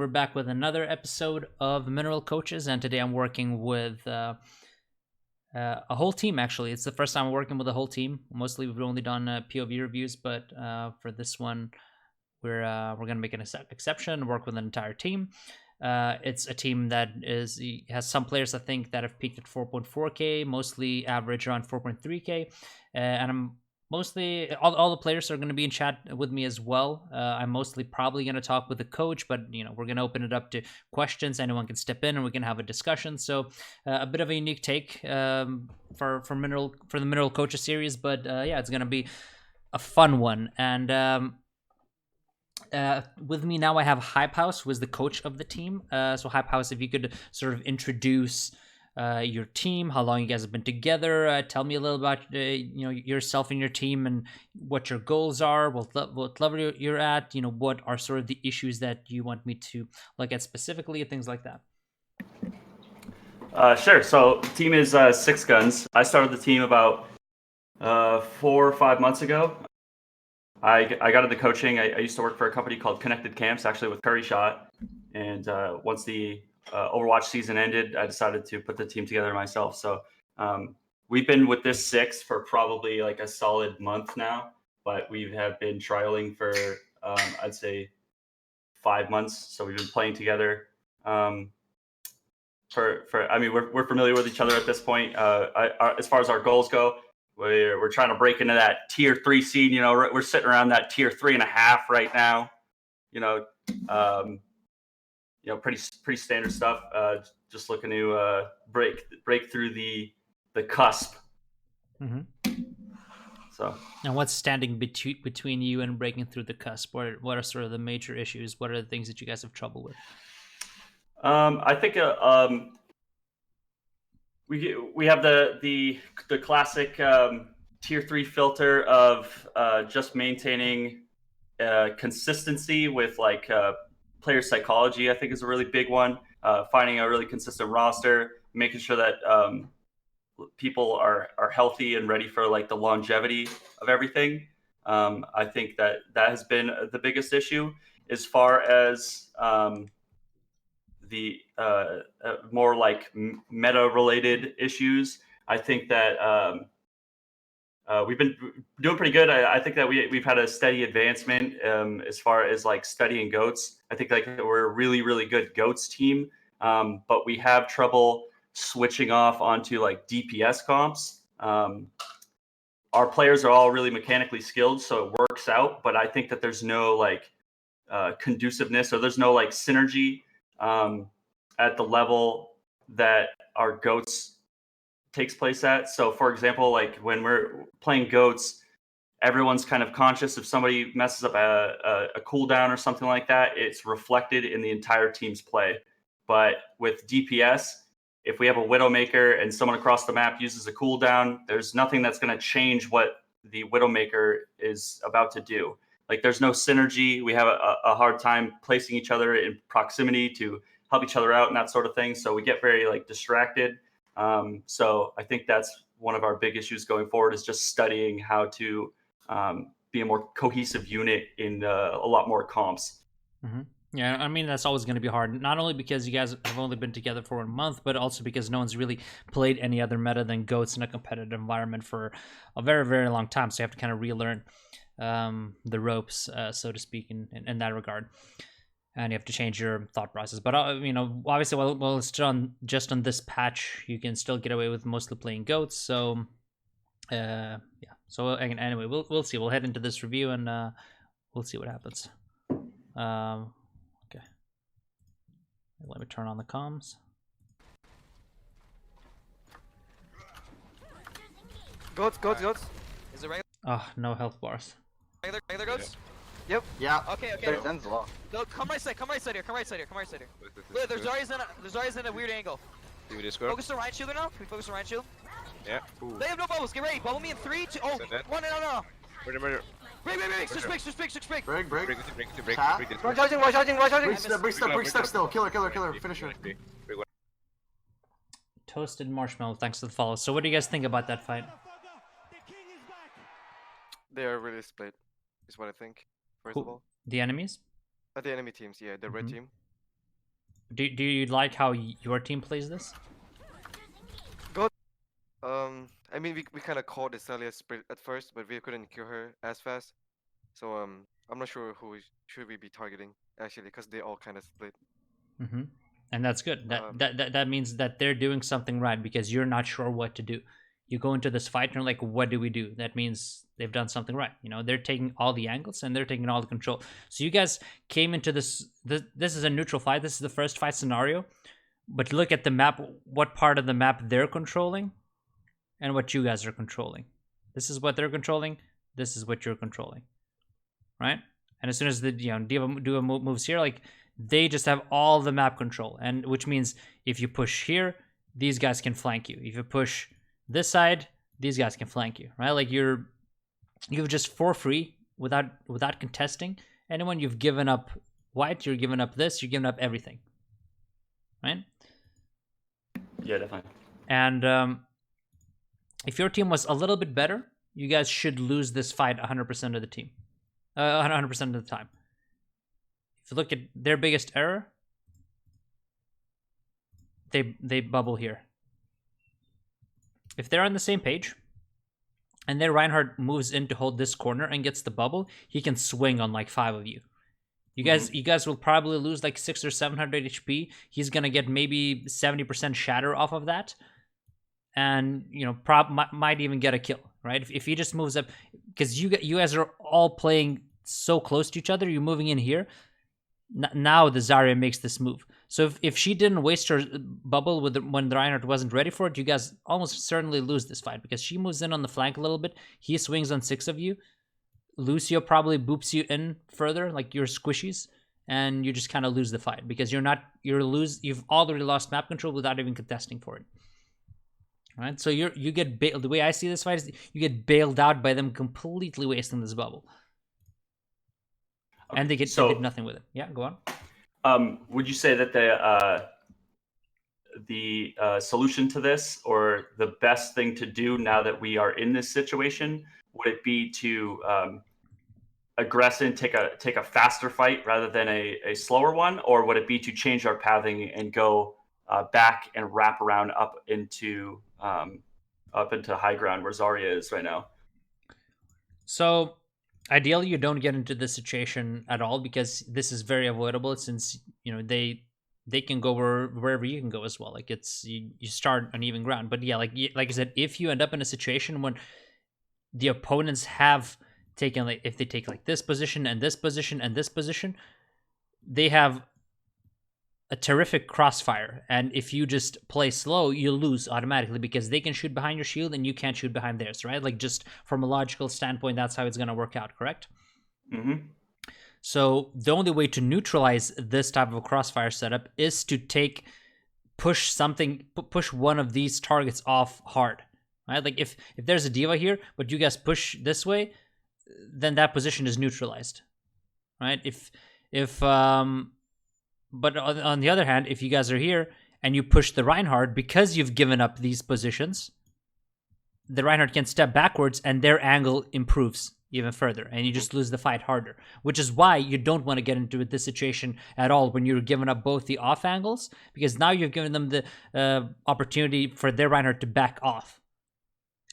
we're back with another episode of Mineral Coaches, and today I'm working with a whole team. Actually, it's the first time I'm working with a whole team. Mostly we've only done POV reviews, but for this one, we're gonna make an exception. Work with an entire team. It's a team that has some players I think that have peaked at 4.4k, mostly average around 4.3k, and I'm mostly all the players are going to be in chat with me as well. I'm mostly probably going to talk with the coach, but we're going to open it up to questions. Anyone can step in and we can have a discussion. So a bit of a unique take for the Mineral Coaches series, but yeah, it's going to be a fun one. And with me now, I have Hype House, who is the coach of the team. So Hype House, if you could sort of introduce your team, how long you guys have been together. Tell me a little about yourself and your team and what your goals are, what level you're at. What are sort of the issues that you want me to look at specifically, things like that. Sure. So team is Six Guns. I started the team about 4 or 5 months ago. I got into coaching. I used to work for a company called Connected Camps, actually with Curry Shot. And once the Overwatch season ended, I decided to put the team together myself. So we've been with this six for probably like a solid month now, but we have been trialing for I'd say 5 months. So we've been playing together. We're familiar with each other at this point. As far as our goals go, we're trying to break into that tier 3 scene. We're sitting around that tier 3.5 right now. Pretty standard stuff. Just looking to break through the cusp. Mm-hmm. So. And what's standing between you and breaking through the cusp? What are sort of the major issues? What are the things that you guys have trouble with? I think we have the classic tier 3 filter of just maintaining consistency with player psychology. I think is a really big one. Finding a really consistent roster, making sure that people are healthy and ready for the longevity of everything. I think that has been the biggest issue. As far as the more meta related issues, I think that we've been doing pretty good. I think that we've had a steady advancement as far as studying goats. I think we're a really, really good goats team, but we have trouble switching off onto DPS comps. Our players are all really mechanically skilled, so it works out. But I think that there's no conduciveness, or there's no synergy at the level that our goats takes place at. So for example, when we're playing goats, everyone's kind of conscious if somebody messes up a cooldown or something like that, it's reflected in the entire team's play. But with DPS, if we have a Widowmaker and someone across the map uses a cooldown, there's nothing that's going to change what the Widowmaker is about to do. There's no synergy. We have a hard time placing each other in proximity to help each other out and that sort of thing. So we get very distracted. So I think that's one of our big issues going forward, is just studying how to be a more cohesive unit in a lot more comps. Mm-hmm. Yeah, I mean, that's always going to be hard, not only because you guys have only been together for 1 month, but also because no one's really played any other meta than goats in a competitive environment for a very, very long time. So you have to kind of relearn the ropes, so to speak, in that regard. And you have to change your thought process. But, obviously, while it's just on this patch, you can still get away with mostly playing goats. So, yeah. So, anyway, we'll see. We'll head into this review and we'll see what happens. Okay. Let me turn on the comms. Goats. Is it regular? Oh, no health bars. Regular goats? Yep. Yeah. Okay. Zen's low. No, come right side here. Look, there's always in a weird angle. Do we Discord? Focus on Ryan Shield now. Can we focus on Ryan Shield? Yeah. Ooh. They have no bubbles. Get ready. Bubble me in 3, 2. Oh, 1. No. Murder. Break. Switch. Break. Break. One charging. Break step still. Killer. Finisher. Toasted Marshmallow, thanks for the follow. So what do you guys think about that fight? They are really split, is what I think. First of all, The enemies? the enemy teams, yeah, the red team. Do you like how your team plays this? I mean, we kind of called Celia split at first, but we couldn't kill her as fast. So I'm not sure who should we be targeting actually, because they all kind of split. Mm-hmm. And that's good. Um, That means that they're doing something right because you're not sure what to do. You go into this fight and you're like, what do we do? That means they've done something right. You know, they're taking all the angles and they're taking all the control. So you guys came into this. This is a neutral fight. This is the first fight scenario. But look at the map. What part of the map they're controlling, and what you guys are controlling. This is what they're controlling. This is what you're controlling, right? And as soon as the Diva moves here, like they just have all the map control, and which means if you push here, these guys can flank you. If you push this side, these guys can flank you, right? Like you've just for free without contesting anyone. You've given up white. You're giving up this. You're giving up everything, right? Yeah, definitely. And if your team was a little bit better, you guys should lose this fight 100% of the team. 100% of the time. If you look at their biggest error, they bubble here. If they're on the same page, and then Reinhardt moves in to hold this corner and gets the bubble, he can swing on like 5 of you. You guys will probably lose like 600 or 700 HP. He's gonna get maybe 70% shatter off of that, and might even get a kill, right? If he just moves up, because you guys are all playing so close to each other. You're moving in here. Now the Zarya makes this move. So if she didn't waste her bubble when the Reinhardt wasn't ready for it, you guys almost certainly lose this fight because she moves in on the flank a little bit. He swings on 6 of you. Lucio probably boops you in further, like your squishies, and you just kind of lose the fight because you've already lost map control without even contesting for it. All right, so you get the way I see this fight is you get bailed out by them completely wasting this bubble, and they get nothing with it. Yeah, go on. Would you say that the solution to this, or the best thing to do now that we are in this situation, would it be to aggress and take a faster fight rather than a slower one, or would it be to change our pathing and go back and wrap around up into high ground where Zarya is right now? So ideally you don't get into this situation at all because this is very avoidable since they can go wherever you can go as well. Like it's you start on even ground. But yeah, like I said, if you end up in a situation when the opponents have taken, like if they take like this position and this position and this position, they have a terrific crossfire, and if you just play slow, you lose automatically because they can shoot behind your shield and you can't shoot behind theirs, right? Like just from a logical standpoint, that's how it's going to work out, correct? Mm-hmm. So the only way to neutralize this type of a crossfire setup is to push one of these targets off hard, right? Like if there's a diva here, but you guys push this way, then that position is neutralized, right? But on the other hand, if you guys are here and you push the Reinhardt because you've given up these positions, the Reinhardt can step backwards and their angle improves even further, and you just lose the fight harder, which is why you don't want to get into this situation at all when you're giving up both the off angles, because now you've given them the opportunity for their Reinhardt to back off,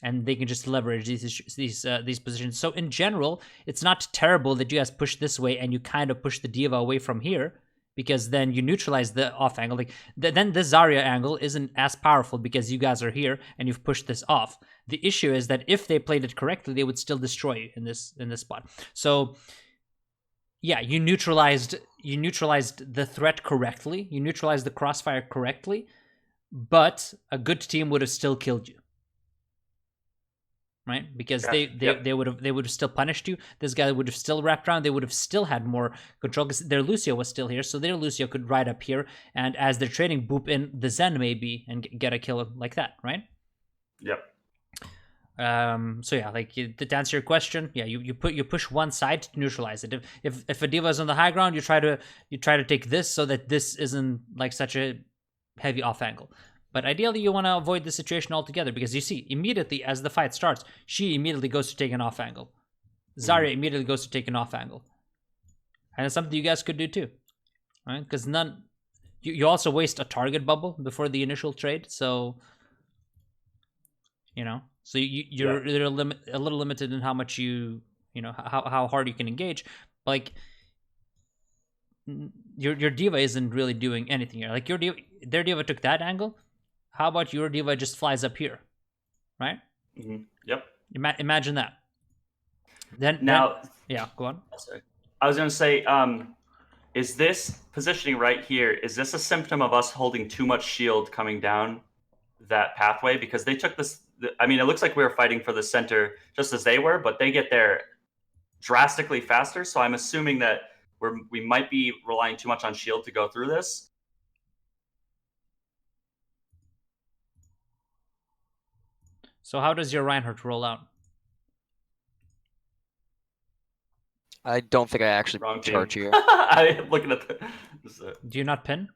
and they can just leverage these positions. So in general, it's not terrible that you guys push this way and you kind of push the diva away from here, because then you neutralize the off angle. Like then the Zarya angle isn't as powerful because you guys are here and you've pushed this off. The issue is that if they played it correctly, they would still destroy you in this spot. So yeah, you neutralized the threat correctly. You neutralized the crossfire correctly, but a good team would have still killed you. Right? Because they would have still punished you. This guy would have still wrapped around. They would have still had more control because their Lucio was still here. So their Lucio could ride up here, and as they're trading, boop in the Zen maybe and get a kill like that, right? Yep. So yeah, like to answer your question, yeah, you push one side to neutralize it. If a diva is on the high ground, you try to take this so that this isn't like such a heavy off angle. But ideally, you want to avoid the situation altogether because you see, immediately as the fight starts, she immediately goes to take an off angle. Zarya immediately goes to take an off angle. And it's something you guys could do too. Right? Because you also waste a target bubble before the initial trade, so so you're a little limited in how much how hard you can engage. Like your diva isn't really doing anything here. Like their diva took that angle. How about your diva just flies up here, right? Mm-hmm. Yep. Imagine that. Then yeah, go on. Sorry. I was going to say, is this positioning right here? Is this a symptom of us holding too much shield coming down that pathway? Because they took this. I mean, it looks like we were fighting for the center just as they were, but they get there drastically faster. So I'm assuming that we might be relying too much on shield to go through this. So how does your Reinhardt roll out? I don't think I actually Wrong charge team. here. I'm looking at this. Do you not pin?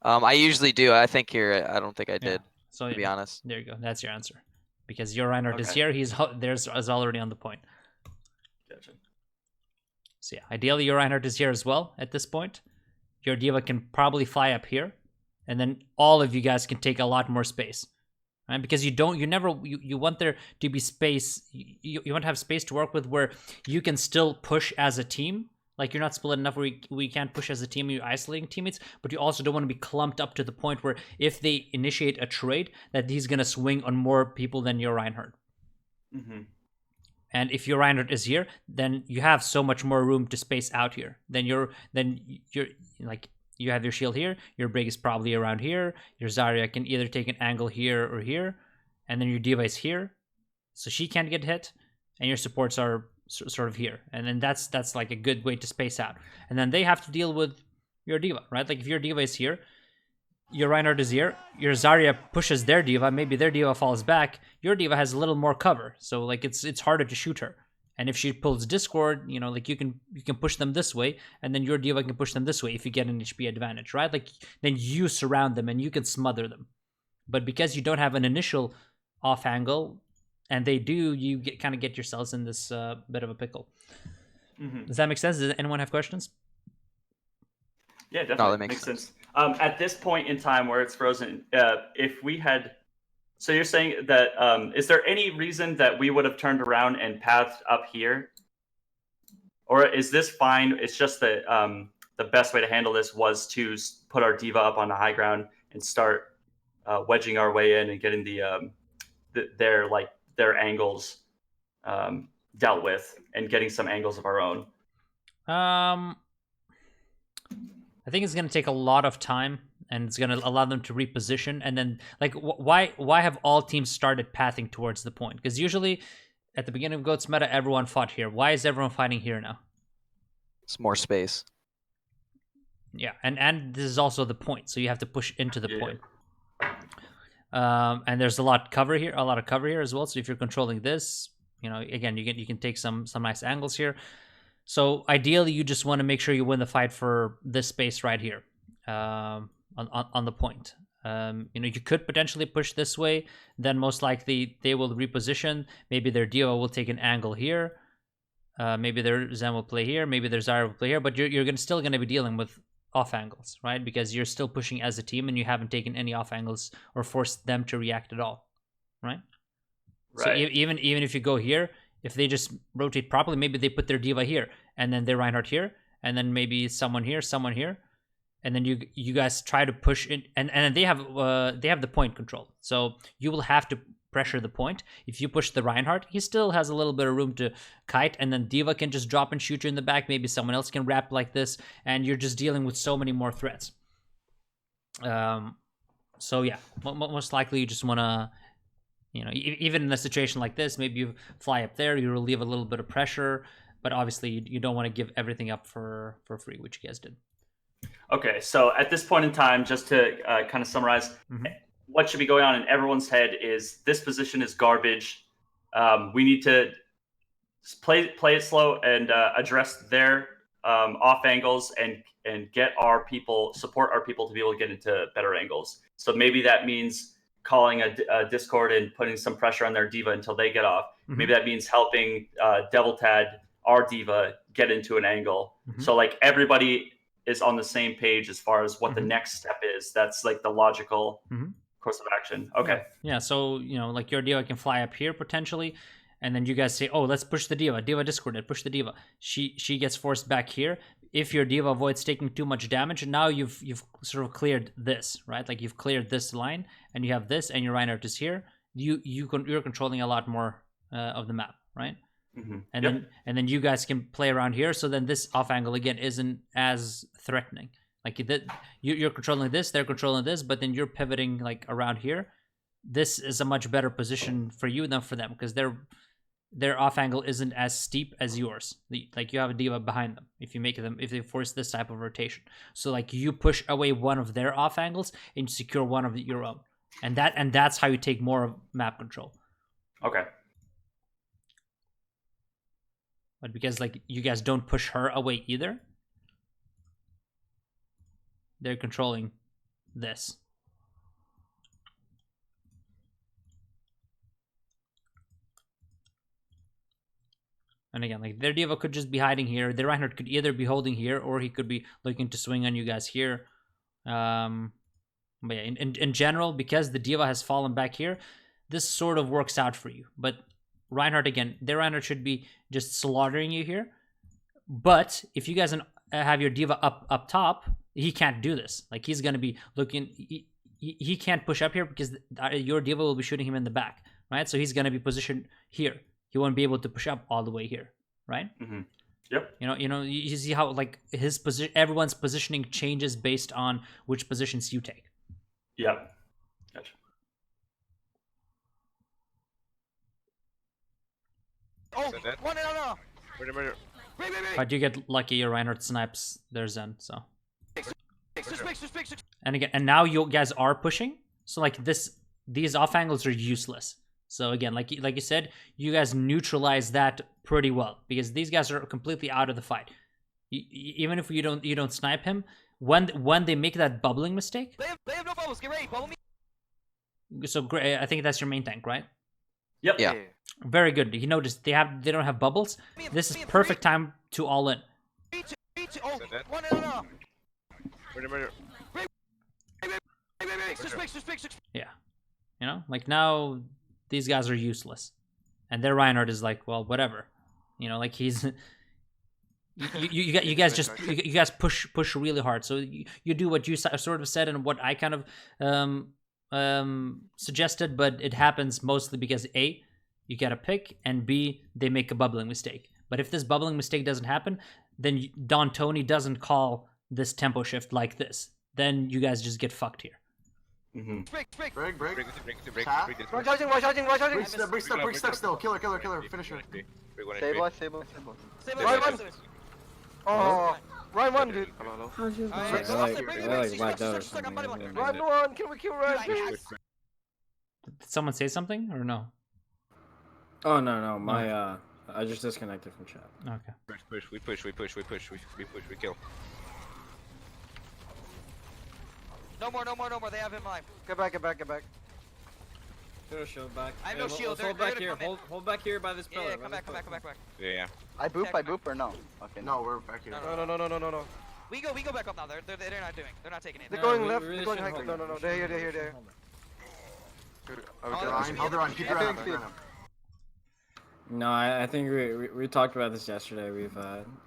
I usually do. I think here, I don't think I did, So to be honest. There you go. That's your answer. Because your Reinhardt is Okay. here. Is already on the point. Gotcha. So yeah, ideally your Reinhardt is here as well at this point. Your diva can probably fly up here, and then all of you guys can take a lot more space. Right? Because you want there to be space. You want to have space to work with where you can still push as a team. Like you're not split enough where we can't push as a team. You're isolating teammates, but you also don't want to be clumped up to the point where if they initiate a trade, that he's gonna swing on more people than your Reinhardt. Mm-hmm. And if your Reinhardt is here, then you have so much more room to space out here. Then you're like you have your shield here. Your Brig is probably around here. Your Zarya can either take an angle here or here, and then your diva is here, so she can't get hit, and your supports are sort of here. And then that's like a good way to space out. And then they have to deal with your diva, right? Like if your diva is here, your Reinhardt is here, your Zarya pushes their diva, maybe their diva falls back, your diva has a little more cover, so like it's harder to shoot her. And if she pulls Discord, like you can push them this way, and then your diva can push them this way if you get an HP advantage, right? Like then you surround them and you can smother them. But because you don't have an initial off angle, and they do, you kind of get yourselves in this bit of a pickle. Mm-hmm. Does that make sense? Does anyone have questions? Yeah, definitely. No, that makes sense. At this point in time where it's frozen, if we had, so you're saying that, is there any reason that we would have turned around and pathed up here? Or is this fine? It's just that the best way to handle this was to put our diva up on the high ground and start wedging our way in and getting their angles dealt with and getting some angles of our own. I think it's going to take a lot of time, and it's going to allow them to reposition. And then, like, why have all teams started pathing towards the point? Because usually, at the beginning of GOAT's meta, everyone fought here. Why is everyone fighting here now? It's more space. Yeah, and this is also the point, so you have to push into the point. And there's a lot of cover here as well. So if you're controlling this, again, you can take some nice angles here. So ideally, you just want to make sure you win the fight for this space right here, on the point. You could potentially push this way. Then most likely they will reposition. Maybe their diva will take an angle here. Maybe their Zen will play here. Maybe their Zarya will play here. But you're still going to be dealing with off angles, right? Because you're still pushing as a team, and you haven't taken any off angles or forced them to react at all, right? So even if you go here, if they just rotate properly, maybe they put their diva here, and then their Reinhardt here, and then maybe someone here, and then you guys try to push in, and then they have the point control. So you will have to pressure the point. If you push the Reinhardt, he still has a little bit of room to kite, and then diva can just drop and shoot you in the back. Maybe someone else can wrap like this, and you're just dealing with so many more threats. So yeah, most likely you just want to, even in a situation like this, maybe you fly up there, you relieve a little bit of pressure, but obviously you don't want to give everything up for free, which you guys did. Okay, so at this point in time, just to kind of summarize, what should be going on in everyone's head is this position is garbage. We need to play it slow and address their off angles and get our people, support our people to be able to get into better angles. So maybe that means calling a Discord and putting some pressure on their diva until they get off. Maybe that means helping Devil Tad, our diva, get into an angle. So like everybody is on the same page as far as what the next step is. That's like the logical course of action. Okay. Yeah. So like your diva can fly up here potentially, and then you guys say, "Oh, let's push the diva. Diva discorded. Push the diva." She gets forced back here. If your diva avoids taking too much damage, now you've sort of cleared this, right? Like you've cleared this line, and you have this, and your Reinhardt is here. You're controlling a lot more of the map, right? And then you guys can play around here. So then this off angle again isn't as threatening. Like you're controlling this, they're controlling this, but then you're pivoting like around here. This is a much better position for you than for them because their off angle isn't as steep as yours. Like you have a diva behind them if they force this type of rotation. So like you push away one of their off angles and you secure one of your own, and that's how you take more of map control. Okay. But because like you guys don't push her away either, they're controlling this. And again, like their diva could just be hiding here. Their Reinhardt could either be holding here or he could be looking to swing on you guys here. But yeah, in general, because the diva has fallen back here, this sort of works out for you. But Reinhardt, again, their Reinhardt should be just slaughtering you here. But if you guys have your diva up top, he can't do this. Like he's going to be looking, he can't push up here because your diva will be shooting him in the back, right? So he's going to be positioned here. He won't be able to push up all the way here, right? Yep. You see how like his position, everyone's positioning changes based on which positions you take. Yep. Gotcha. Oh, one in no. But you get lucky, your Reinhardt snipes their Zen, so. And again, and now you guys are pushing, so like these off angles are useless. So again, like you said, you guys neutralize that pretty well because these guys are completely out of the fight. Even if you don't snipe him, when they make that bubbling mistake. They have no bubbles. Get ready, bubble me. So great, I think that's your main tank, right? Yep. Yeah. Very good. You notice they don't have bubbles. This is perfect time to all in. Oh, one in no. Yeah. Like now these guys are useless. And their Reinhardt is like, well, whatever. Like he's you guys push really hard. So you do what you sort of said and what I kind of suggested, but it happens mostly because A, you get a pick, and B, they make a bubbling mistake. But if this bubbling mistake doesn't happen, then Don Tony doesn't call this tempo shift like this. Then you guys just get fucked here. Break. Break. Charging. Break step still. Killer. Finisher. Sable. Run. Oh, Run one, dude. Run one. Can we kill Ryan? Did someone say something or no? Oh no, my I just disconnected from chat. Okay. We push, we kill. No more. They have him live. Get back. Throw a shield back. I have no shield. Hold They're back here. gonna come Hold back here by this pillar. Yeah, come back. Yeah. I boop or no? Okay. No, we're back here. No. We go back up now. They're not taking it. They're going left. really They're going high. shouldn't No. hold They're here. Hold the line. Keep your eye on it. No, I think we talked about this yesterday. We've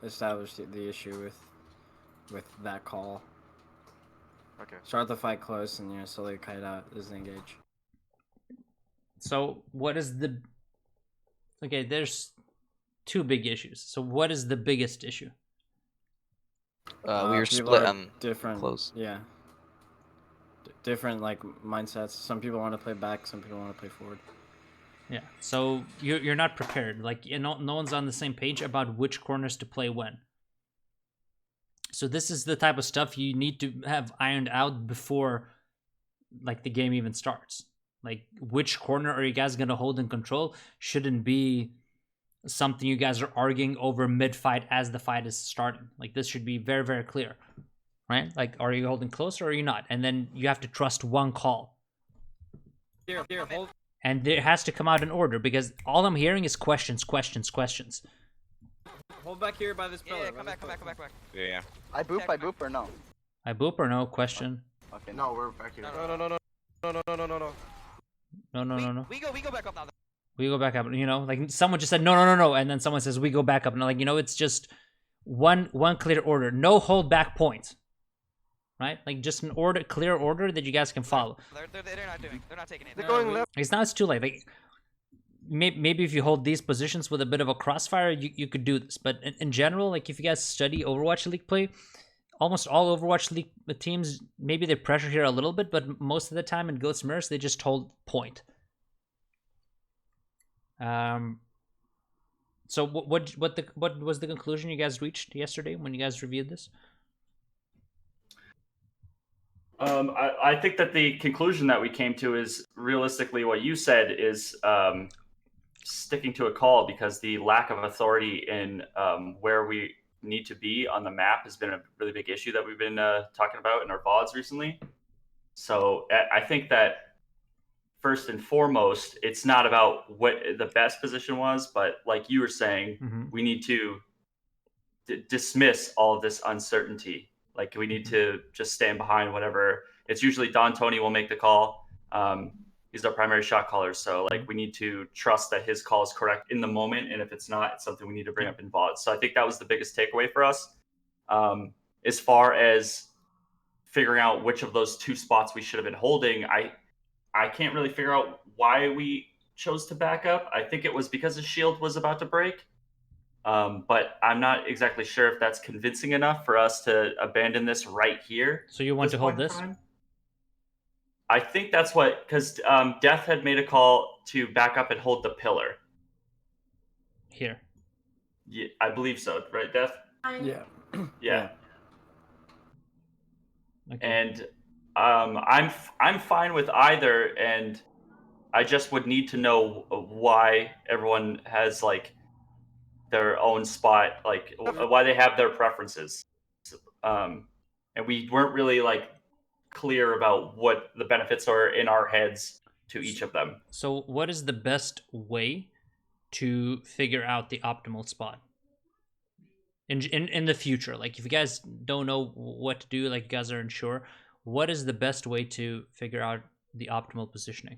established the issue with that call. Okay. Start the fight close and slowly kite out as they engage. So what is the... Okay, there's two big issues. So what is the biggest issue? We were People split are on different. close. Yeah. Different mindsets. Some people want to play back. Some people want to play forward. Yeah. So you're not prepared. Like no one's on the same page about which corners to play when. So this is the type of stuff you need to have ironed out before like the game even starts. Like which corner are you guys going to hold in control shouldn't be something you guys are arguing over mid-fight as the fight is starting. Like this should be very, very clear. Right? Like are you holding close or are you not? And then you have to trust one call. Here, hold. And it has to come out in order because all I'm hearing is questions. Hold back here by this pillar. Yeah, by come this back, come back, come back, come back. Yeah, yeah. I boop or no? I boop or no? Question. Okay. No, we're back here. No, No, no, no, no, no, no, no, no, no. No, no, no, no. We go back up now. We go back up. You know, like someone just said no, no, no, no, and then someone says we go back up, and like, you know, it's just one clear order, no hold back points, right? Like just an order, clear order that you guys can follow. They're not doing. They're not taking it. They're going left. It's now it's too late. Like maybe if you hold these positions with a bit of a crossfire, you could do this. But in general, like if you guys study Overwatch League play, almost all Overwatch League teams, maybe they pressure here a little bit, but most of the time in Goats Mirrors, they just hold point. So what was the conclusion you guys reached yesterday when you guys reviewed this? I think that the conclusion that we came to is realistically what you said is sticking to a call, because the lack of authority in where we need to be on the map has been a really big issue that we've been talking about in our VODs recently. So I think that first and foremost, it's not about what the best position was, but like you were saying, we need to dismiss all of this uncertainty. Like we need to just stand behind whatever. It's usually Don Tony will make the call. He's our primary shot caller. So like we need to trust that his call is correct in the moment. And if it's not, it's something we need to bring up in VOD. So I think that was the biggest takeaway for us. As far as figuring out which of those two spots we should have been holding, I can't really figure out why we chose to back up. I think it was because the shield was about to break. But I'm not exactly sure if that's convincing enough for us to abandon this right here. So you want to hold this? I think that's what, because Death had made a call to back up and hold the pillar. Here. Yeah, I believe so, right, Death? Yeah. Yeah. Okay. And I'm fine with either, and I just would need to know why everyone has like their own spot, like why they have their preferences. And we weren't really like clear about what the benefits are in our heads to each of them. So what is the best way to figure out the optimal spot in the future? Like if you guys don't know what to do, like you guys are unsure, what is the best way to figure out the optimal positioning?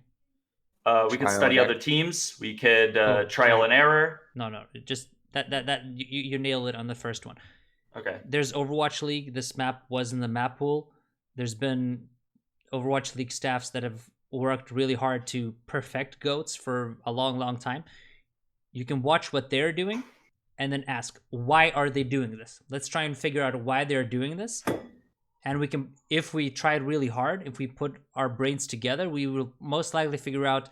We could study other teams. We could trial and error. No, just that you nailed it on the first one. Okay. There's Overwatch League. This map was in the map pool. There's been Overwatch League staffs that have worked really hard to perfect goats for a long time. You can watch what they're doing and then ask, why are they doing this? Let's try and figure out why they're doing this. And we can, if we tried really hard, if we put our brains together, we will most likely figure out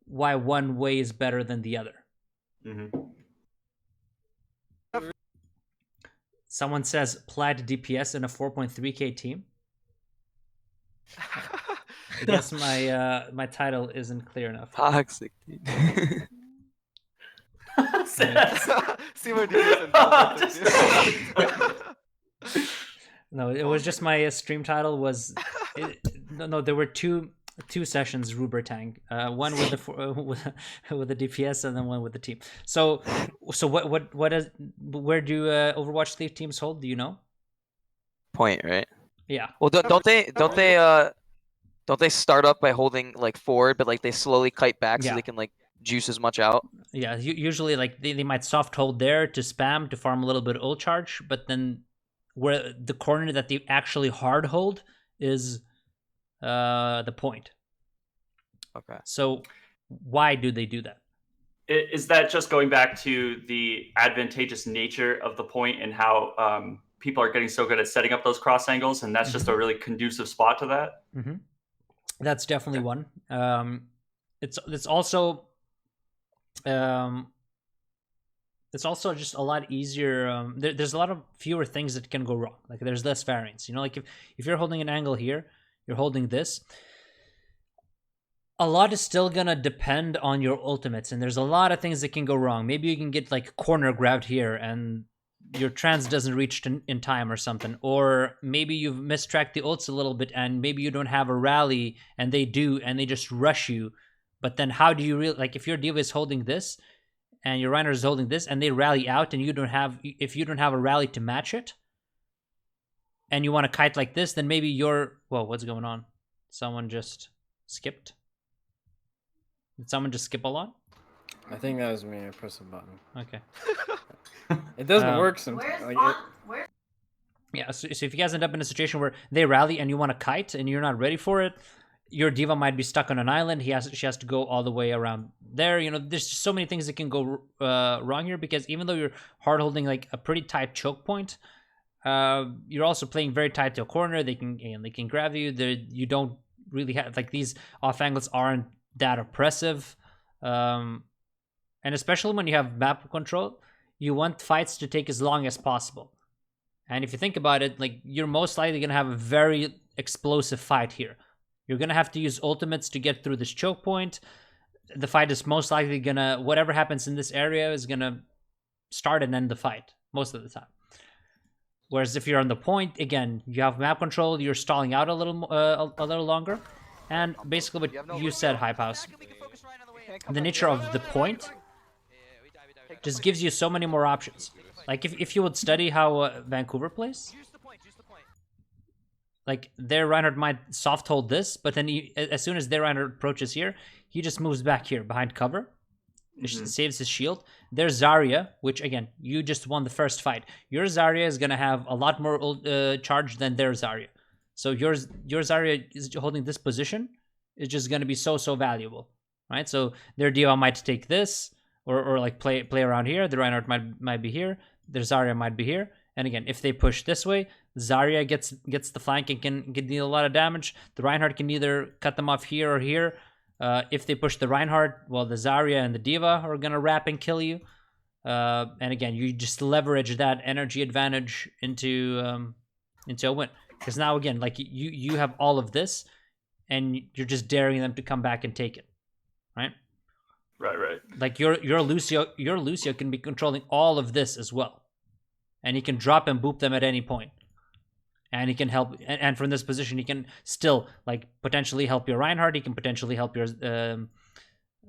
why one way is better than the other. Mm-hmm. Someone says Plaid DPS in a 4.3k team. I guess my title isn't clear enough. Toxic, dude. See where the No, it was just my stream title was. No, there were two sessions Rubertang. One with the with the DPS and then one with the team. So what is, where do Overwatch League teams hold? Do you know? Point, right? Yeah. Well, don't they start up by holding like forward, but like they slowly kite back so they can like juice as much out? Yeah, usually like they might soft hold there to spam to farm a little bit of ult charge, but then where the corner that they actually hard hold is the point. Okay. So why do they do that? Is that just going back to the advantageous nature of the point and how people are getting so good at setting up those cross angles, and that's just a really conducive spot to that? Mm-hmm. That's definitely one. It's also just a lot easier. There's a lot of fewer things that can go wrong. Like there's less variance. You know, like if you're holding an angle here, you're holding this. A lot is still gonna depend on your ultimates, and there's a lot of things that can go wrong. Maybe you can get like corner grabbed here, and your trans doesn't reach in time or something, or maybe you've mistracked the ults a little bit, and maybe you don't have a rally, and they do, and they just rush you. But then how do you really, like if your diva is holding this, and your Reinhardt is holding this, and they rally out, and if you don't have a rally to match it, and you want to kite like this, then maybe you're... Whoa, what's going on? Someone just skipped? Did someone just skip a lot? I think that was me. I pressed a button. Okay. It doesn't work sometimes. Yeah, so if you guys end up in a situation where they rally and you want to kite and you're not ready for it, your diva might be stuck on an island. She has to go all the way around there. You know, there's just so many things that can go wrong here, because even though you're hard holding like a pretty tight choke point, you're also playing very tight to a corner. They can grab you. You don't really have, like, these off angles aren't that oppressive, and especially when you have map control, you want fights to take as long as possible. And if you think about it, like, you're most likely gonna have a very explosive fight here. You're gonna have to use ultimates to get through this choke point. The fight is most likely gonna, whatever happens in this area is gonna start and end the fight most of the time. Whereas if you're on the point, again, you have map control, you're stalling out a little longer. And basically what you said, Hype House, the nature of the point just gives you so many more options. Like, if you would study how Vancouver plays, like, their Reinhardt might soft hold this, but then as soon as their Reinhardt approaches here, he just moves back here behind cover. Saves his shield. There's Zarya, which, again, you just won the first fight. Your Zarya is going to have a lot more charge than their Zarya. So your Zarya is holding this position is just going to be so valuable, right? So their diva might take this, or like play around here. The Reinhardt might be here. Their Zarya might be here. And again, if they push this way, Zarya gets the flank and can deal a lot of damage. The Reinhardt can either cut them off here or here. If they push the Reinhardt, well, the Zarya and the diva are gonna wrap and kill you. And again, you just leverage that energy advantage into a win. Because now, again, like, you have all of this, and you're just daring them to come back and take it, right? Right. Like, your Lucio can be controlling all of this as well, and he can drop and boop them at any point. And he can help, and from this position, he can still, like, potentially help your Reinhardt. He can potentially help your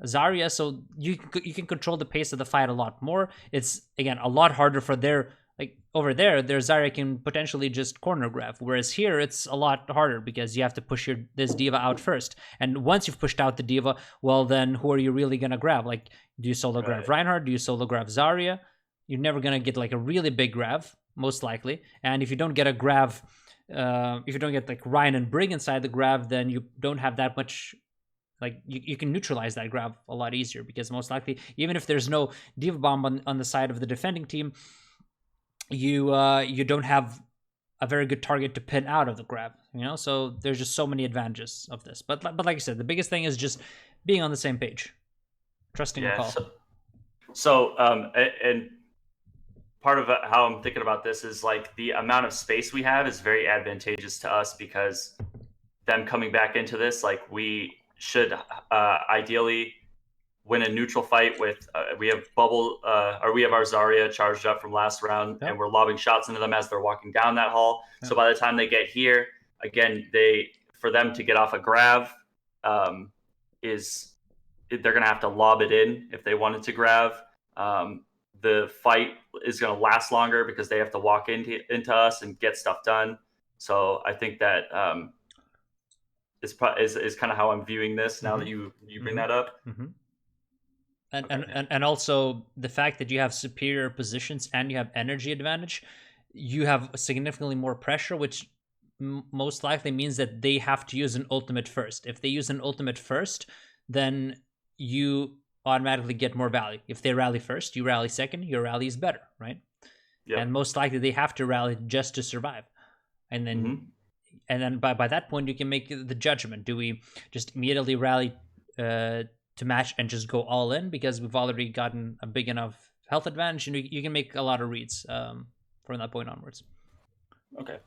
Zarya. So you can control the pace of the fight a lot more. It's, again, a lot harder for their, like, over there, their Zarya can potentially just corner grab. Whereas here, it's a lot harder because you have to push this diva out first. And once you've pushed out the diva, well, then who are you really gonna grab? Like, do you solo grab Reinhardt? Do you solo grab Zarya? You're never gonna get, like, a really big grab, most likely. And if you don't get a grab, if you don't get, like, Ryan and Brig inside the grab, then you don't have that much, like, you can neutralize that grab a lot easier, because most likely, even if there's no diva bomb on the side of the defending team, you don't have a very good target to pin out of the grab, you know? So there's just so many advantages of this. But like I said, the biggest thing is just being on the same page, trusting your call. So and part of how I'm thinking about this is, like, the amount of space we have is very advantageous to us, because them coming back into this, like, we should ideally win a neutral fight with we have bubble or we have our Zarya charged up from last round, and we're lobbing shots into them as they're walking down that hall. So by the time they get here, again, for them to get off a grab they're gonna have to lob it in if they wanted to grab. The fight is going to last longer because they have to walk into us and get stuff done. So I think that is kind of how I'm viewing this now that you bring that up. And also the fact that you have superior positions and you have energy advantage, you have significantly more pressure, which most likely means that they have to use an ultimate first. If they use an ultimate first, then you automatically get more value. If they rally first, you rally second, your rally is better, right? Yeah. And most likely they have to rally just to survive. And then by that point you can make the judgment. Do we just immediately rally to match and just go all in because we've already gotten a big enough health advantage? And you can make a lot of reads from that point onwards. Okay.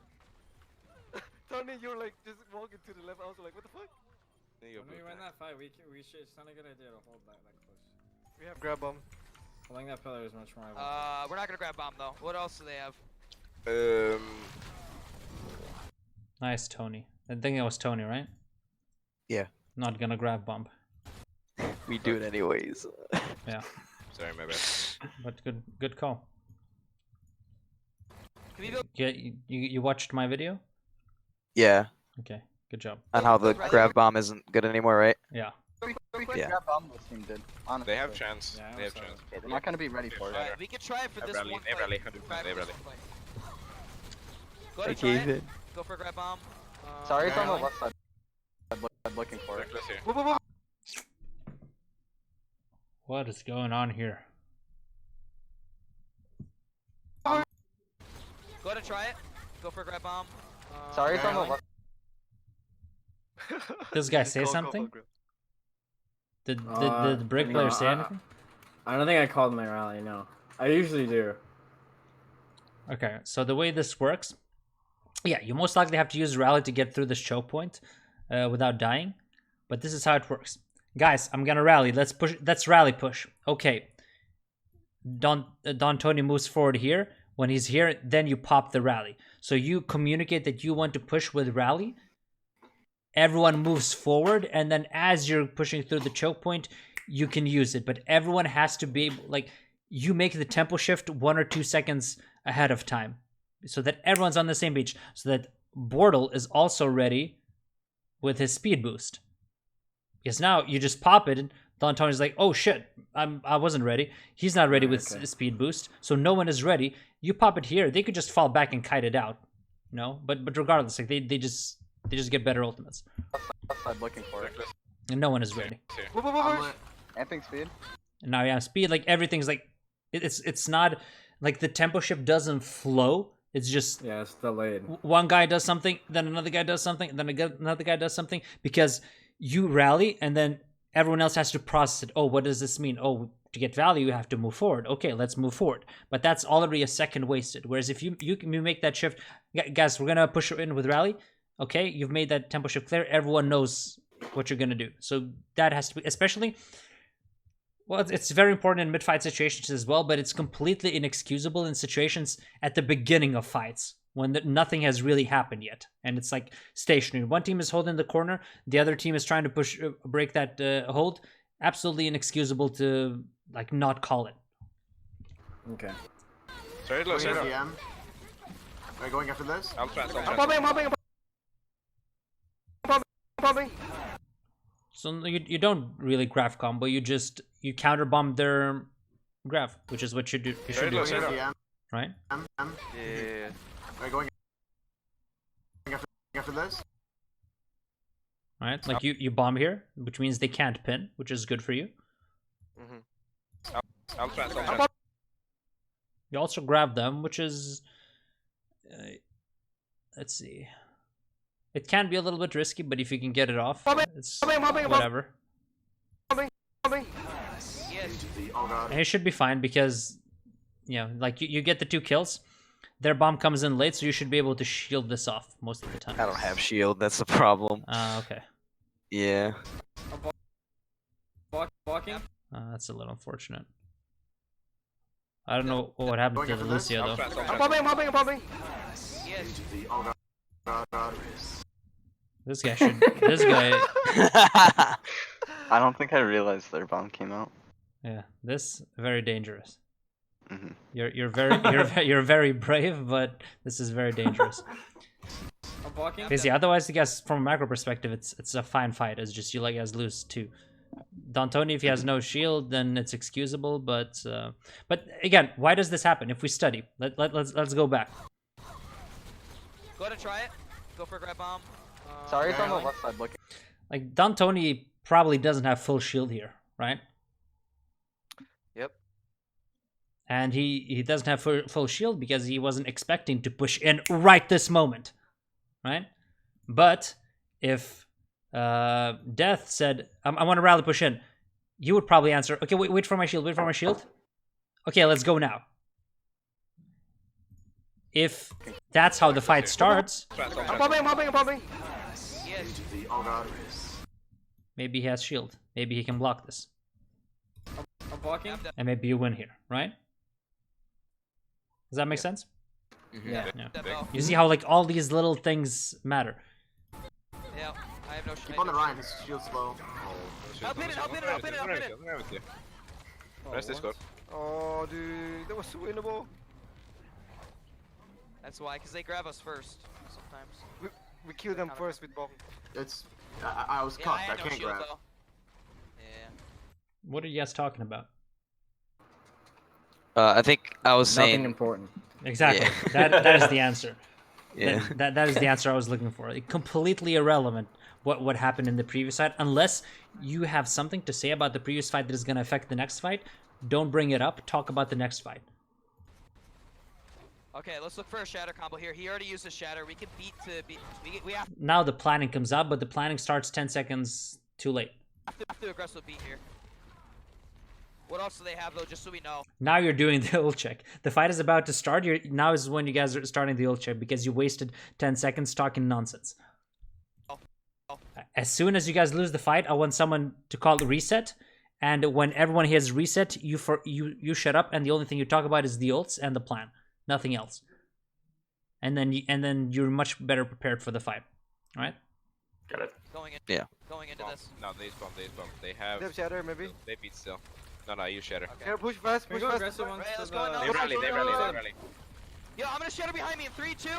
Tony, you're like just walking to the left. I was like, what the fuck? When we win that fight, we should. It's not a good idea to hold that close. We have grab bomb. Holding that pillar is much more. We're not gonna grab bomb though. What else do they have? Nice, Tony. I think it was Tony, right? Yeah. Not gonna grab bomb. We do it anyways. Yeah. Sorry, my bad. But good call. Can we go? Yeah, you watched my video? Yeah. Okay, good job. On how the grab bomb isn't good anymore, right? Yeah. Yeah. Grab bomb this team did. Honestly. They have chance. Yeah, They have so- chance. They're Probably. not gonna be ready for it. Alright, we can try it for They this rally, one they fight. rally, 100%, Try it they for this rally. one fight. Go to try it. Go for a grab bomb. Sorry, it's on the rally. left side. I'm looking for it. Reckless here. What is going on here? Go to try it. Go for a grab bomb. Sorry, it's on the rally. left. This guy say Go, something? go. Did the brick player say anything? I don't think I called my rally. No, I usually do. Okay, so the way this works, yeah, you most likely have to use rally to get through this choke point without dying. But this is how it works, guys. I'm gonna rally. Let's push. Let's rally push. Okay. Don Tony moves forward here. When he's here, then you pop the rally. So you communicate that you want to push with rally. Everyone moves forward, and then as you're pushing through the choke point, you can use it. But everyone has to be able, like, you make the tempo shift 1 or 2 seconds ahead of time, so that everyone's on the same page. So that Bortle is also ready with his speed boost. Because now you just pop it, and Don Tony's like, "Oh shit, I wasn't ready." He's not ready with speed boost, so no one is ready. You pop it here, they could just fall back and kite it out, you know. But regardless, like they just get better ultimates, I'm looking for it. and no one is ready. Amping speed. And now yeah, speed, like everything's like it's not like the tempo shift doesn't flow. It's just Yeah, it's delayed. one guy does something, then another guy does something, then another guy does something, because you rally and then everyone else has to process it. Oh, what does this mean? Oh, to get value, you have to move forward. Okay, let's move forward. But that's already a second wasted. Whereas if you make that shift, guys, we're gonna push in with rally. Okay, you've made that tempo shift clear. Everyone knows what you're gonna do. So that has to be, especially, well, it's very important in mid-fight situations as well, but it's completely inexcusable in situations at the beginning of fights when nothing has really happened yet, and it's like stationary. One team is holding the corner, the other team is trying to break that hold. Absolutely inexcusable to like not call it. Okay. Sorry, low, sorry, low. DM. Are you going after this? I'll try. So you don't really graph combo. You counter bomb their graph, which is what you do. You should do, DM. right? Yeah. Are you going after this? Right? Like you bomb here, which means they can't pin, which is good for you. I'll try. You also grab them, which is, let's see. It can be a little bit risky, but if you can get it off, it's whatever. Yes. Oh god. And it should be fine because, you know, like you get the 2 kills. Their bomb comes in late, so you should be able to shield this off most of the time. I don't have shield. That's the problem. Okay. Yeah. Walking. That's a little unfortunate. I don't know what happened to the Lucia though. Yes. Oh god. This guy should. This guy. I don't think I realized their bomb came out. Yeah. This very dangerous. Mm-hmm. You're very brave, but this is very dangerous. I'm walking. Because yeah, otherwise, I guess from a macro perspective, it's a fine fight. It's just you like guys lose too. D'Antoni, if he has no shield, then it's excusable. But again, why does this happen? If we study, let's go back. Go to try it. Go for a grab bomb. Sorry, it's on the left side. Looking. Like D'Antoni probably doesn't have full shield here, right? Yep. And he doesn't have full shield because he wasn't expecting to push in right this moment, right? But if Death said, I want to rally push in, you would probably answer, okay, wait for my shield, wait for my shield. Okay, let's go now. If that's how the fight starts, I'm Yes. Oh god. maybe he has shield. Maybe he can block this. I'm walking. And maybe you win here, right? Does that make sense? Yeah. Yeah. You see how like all these little things matter. Yeah. I have no Keep on the Ryan, his shield's low. I'll pin it. Rest is good. Oh, dude, that was so winnable. That's why, because they grab us first sometimes. We killed them first with bomb. It's. I was Yeah, cuffed. I I had no can't shield grab. though. Yeah. What are you guys talking about? I think I was Nothing saying. important. Exactly. Yeah. That is the answer. Yeah. That is the answer I was looking for. Completely irrelevant what happened in the previous fight, unless you have something to say about the previous fight that is going to affect the next fight. Don't bring it up. Talk about the next fight. Okay, let's look for a shatter combo here. He already used a shatter. We can beat to beat. We have Now the planning comes up, but the planning starts 10 seconds too late. to aggressive beat here. What else do they have though? Just so we know. Now you're doing the ult check. The fight is about to start. Now is when you guys are starting the ult check because you wasted 10 seconds talking nonsense. As soon as you guys lose the fight, I want someone to call the reset. And when everyone hears reset, you shut up, and the only thing you talk about is the ults and the plan, nothing else. And then you're much better prepared for the fight, all right? Got it. Going in. Yeah. Going into this. No, they bomb. They have. They have shatter, maybe. They beat still. No, you shatter. Okay. Yeah, push fast, Can we push go fast. aggressive once Right, to let's the... go now. They rally. Yo, I'm gonna shatter behind me in 3, 2.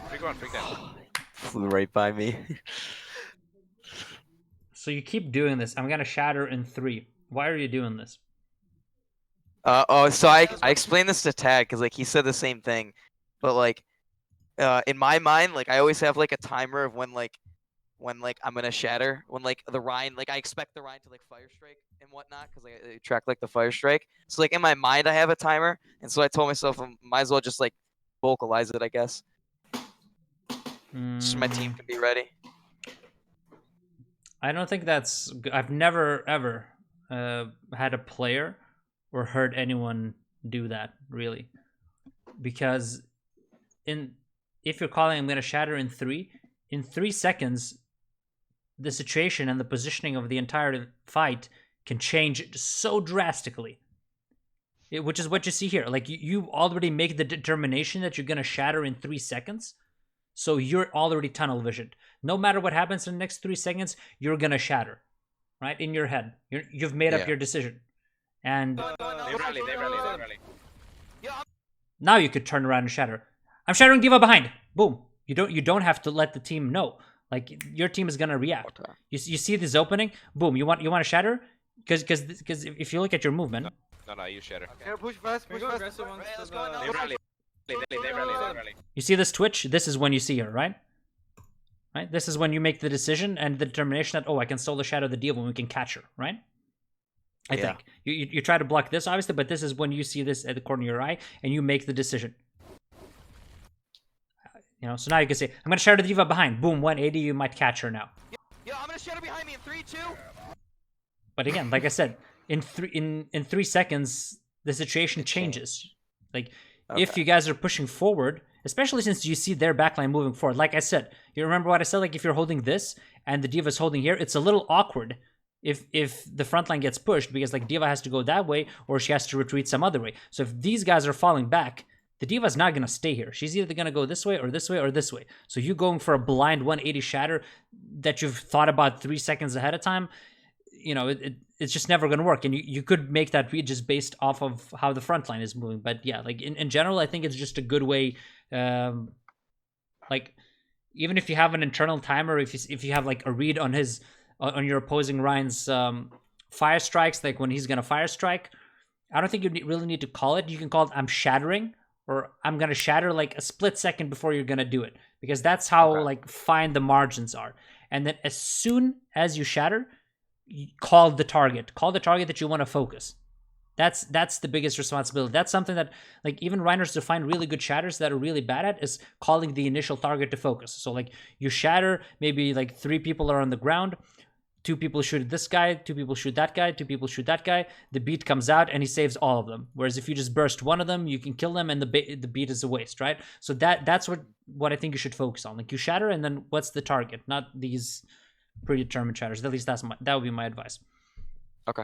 Freak on, freak down. Flew right by me. So you keep doing this. I'm gonna shatter in 3. Why are you doing this? So I explained this to Tag because like he said the same thing, but like, in my mind, like I always have like a timer of when I'm gonna shatter, when like the Rhine, like I expect the Rhine to like fire strike and whatnot because like, I track like the fire strike. So like in my mind I have a timer, and so I told myself I might as well just like vocalize it, I guess, so my team can be ready. I don't think that's. I've never ever had a player or heard anyone do that really, because if you're calling, I'm gonna shatter in 3. In 3 seconds, the situation and the positioning of the entire fight can change so drastically. Which is what you see here. Like you already make the determination that you're gonna shatter in 3 seconds. So you're already tunnel visioned. No matter what happens in the next 3 seconds, you're gonna shatter, right? In your head, you've made up your decision, and They rally. now you could turn around and shatter. I'm shattering Diva behind. Boom. You don't have to let the team know. Like your team is gonna react. You see this opening. Boom. You want to shatter because if you look at your movement. No, you shatter. Yeah, push fast, Can we push go fast. aggressive once to let's go now. the... They rally. They rally. You see this twitch? This is when you see her, right? Right? This is when you make the decision and the determination that, oh, I can solo shadow the deal when we can catch her, right? I think. You try to block this, obviously, but this is when you see this at the corner of your eye and you make the decision. So now you can say, I'm going to shadow the diva behind. Boom, 180, you might catch her now. Yo, I'm gonna shatter behind me in 3, 2. But again, like I said, in 3 seconds, the situation changes. Like, if you guys are pushing forward, especially since you see their backline moving forward, like I said, you remember what I said? Like, if you're holding this and the diva's holding here, it's a little awkward if the front line gets pushed because, like, diva has to go that way or she has to retreat some other way. So if these guys are falling back, the diva's not going to stay here. She's either going to go this way or this way or this way. So you going for a blind 180 shatter that you've thought about 3 seconds ahead of time, it's just never going to work. And you could make that read just based off of how the front line is moving. But yeah, like in general, I think it's just a good way. Like even if you have an internal timer, if you have like a read on your opposing Ryan's fire strikes, like when he's going to fire strike, I don't think you really need to call it. You can call it I'm shattering, or I'm going to shatter like a split second before you're going to do it, because that's how like fine the margins are. And then as soon as you shatter, you call the target that you want to focus. That's the biggest responsibility. That's something that like even Reiners define really good shatters that are really bad at is calling the initial target to focus. So like you shatter, maybe like 3 people are on the ground, 2 people shoot this guy, 2 people shoot that guy, 2 people shoot that guy. The beat comes out and he saves all of them. Whereas if you just burst one of them, you can kill them and the beat is a waste, right? So that's what I think you should focus on. Like you shatter and then what's the target, not these predetermined shatters. At least that would be my advice. Okay.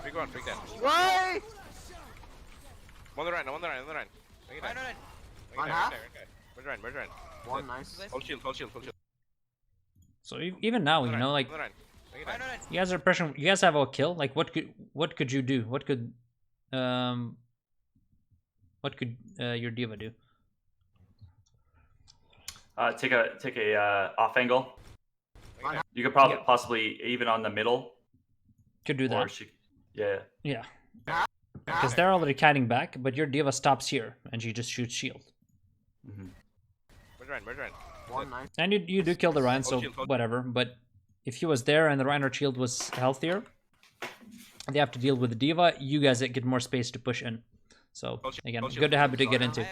Freak on, freak down. Why? On the Rhine. Bring it Right, down. right. On half? Where's Rhine? One, nice. Hold shield. So even now, like On the Rhine. Bring it down. Right. you guys are pushing. You guys have a kill. Like what could you do? What could what could your diva do? Take a off angle. You could probably possibly even on the middle. Could do Or that. she, yeah. Yeah. Because they're already kiting back, but your diva stops here and she just shoots shield. Where's Ryan? Where's Ryan? 1-9. And you do kill the Ryan, so shield, hold- whatever. But if he was there and the Reinhardt shield was healthier, they have to deal with the diva. You guys get more space to push in. So again, good habit to get into.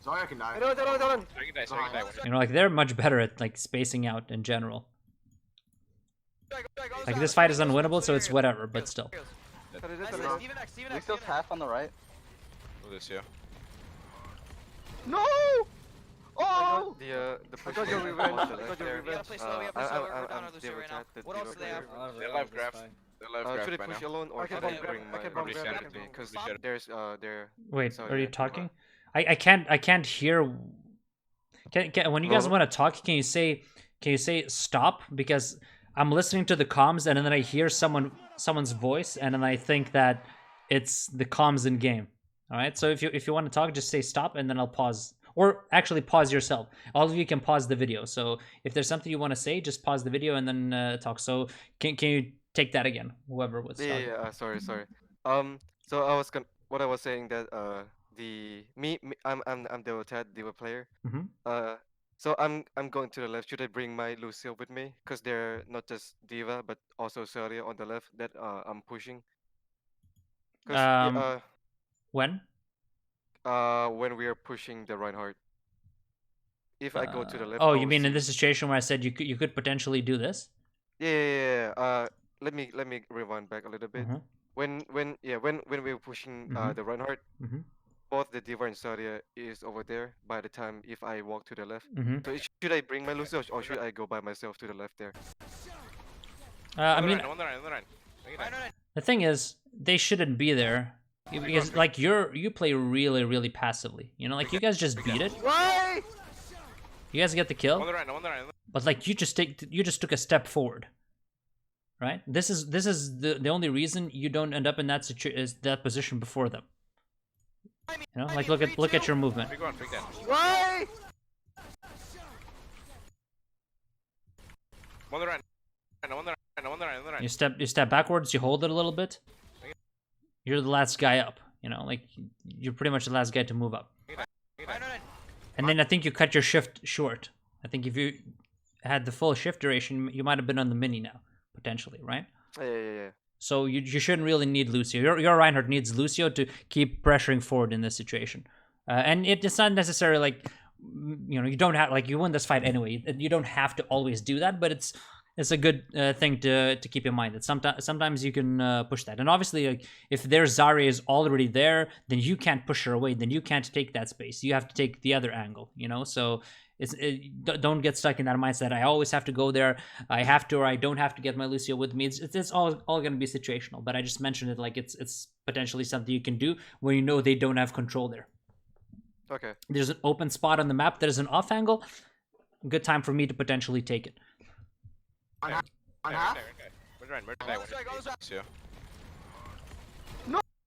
Sorry, I can die. Don't. Sorry, guys. Sorry, guys. You know, like they're much better at like spacing out in general. Like this fight is unwinnable, so it's whatever. But still. Lucio's half on the right. Lucio. No! Oh! The push. got your revenge. on the I left got your there. revenge. I'm Diva Tat, the What Diva else do they player. have? They're live graphs. They're live Should I graphs by push now. alone or I can should bomb I grab, bring I my can bomb grab, I Lucian can with me? bomb Because grab. there's there. Wait, So, are you yeah, talking? I can't hear. When you guys Roll. want to talk, can you say stop? Because I'm listening to the comms and then I hear someone's voice and then I think that it's the comms in game. All right. So if you want to talk, just say stop and then I'll pause. Or actually pause yourself. All of you can pause the video. So if there's something you want to say, just pause the video and then talk. So can you take that again? Whoever was talking. Yeah. Sorry. So what I was saying that I'm Diva Tat, Diva player. Mhm. So I'm going to the left. Should I bring my Lucio with me? Because they're not just Diva but also Celia on the left that I'm pushing. When? When we are pushing the Reinhardt. If I go to the left. Oh, I you will mean in see- this situation where I said you could potentially do this? Yeah. Let me rewind back a little bit. Mhm. When we were pushing Mhm. the Reinhardt, Mhm. both the Diva and Sadia is over there by the time if I walk to the left. Mhm. So should I bring my Lucio or should I go by myself to the left there? I mean, on the Ryan. the thing is, they shouldn't be there because like you play really passively. You know, like you guys just beat it. Why? You guys get the kill, On the Ryan. but like you just took a step forward, right? This is the only reason you don't end up in that position before them. You know, like look at your movement. Big one, big down. Why? On the Ryan. You step backwards, you hold it a little bit. You're the last guy up. You know, like you're pretty much the last guy to move up. And then I think you cut your shift short. I think if you had the full shift duration, you might have been on the mini now, potentially, right? Yeah. So you shouldn't really need Lucio. Your Reinhardt needs Lucio to keep pressuring forward in this situation. And it's not necessarily like, you know, you don't have, like, you win this fight anyway. You don't have to always do that, but it's a good thing to keep in mind that sometimes you can push that. And obviously, like, if their Zarya is already there, then you can't push her away. Then you can't take that space. You have to take the other angle, you know? So don't get stuck in that mindset. I always have to go there. I have to, or I don't have to get my Lucio with me. It's all going to be situational. But I just mentioned it like it's potentially something you can do when you know they don't have control there. Okay. There's an open spot on the map that is an off angle. Good time for me to potentially take it. On half? Where's Ryan? Lucio.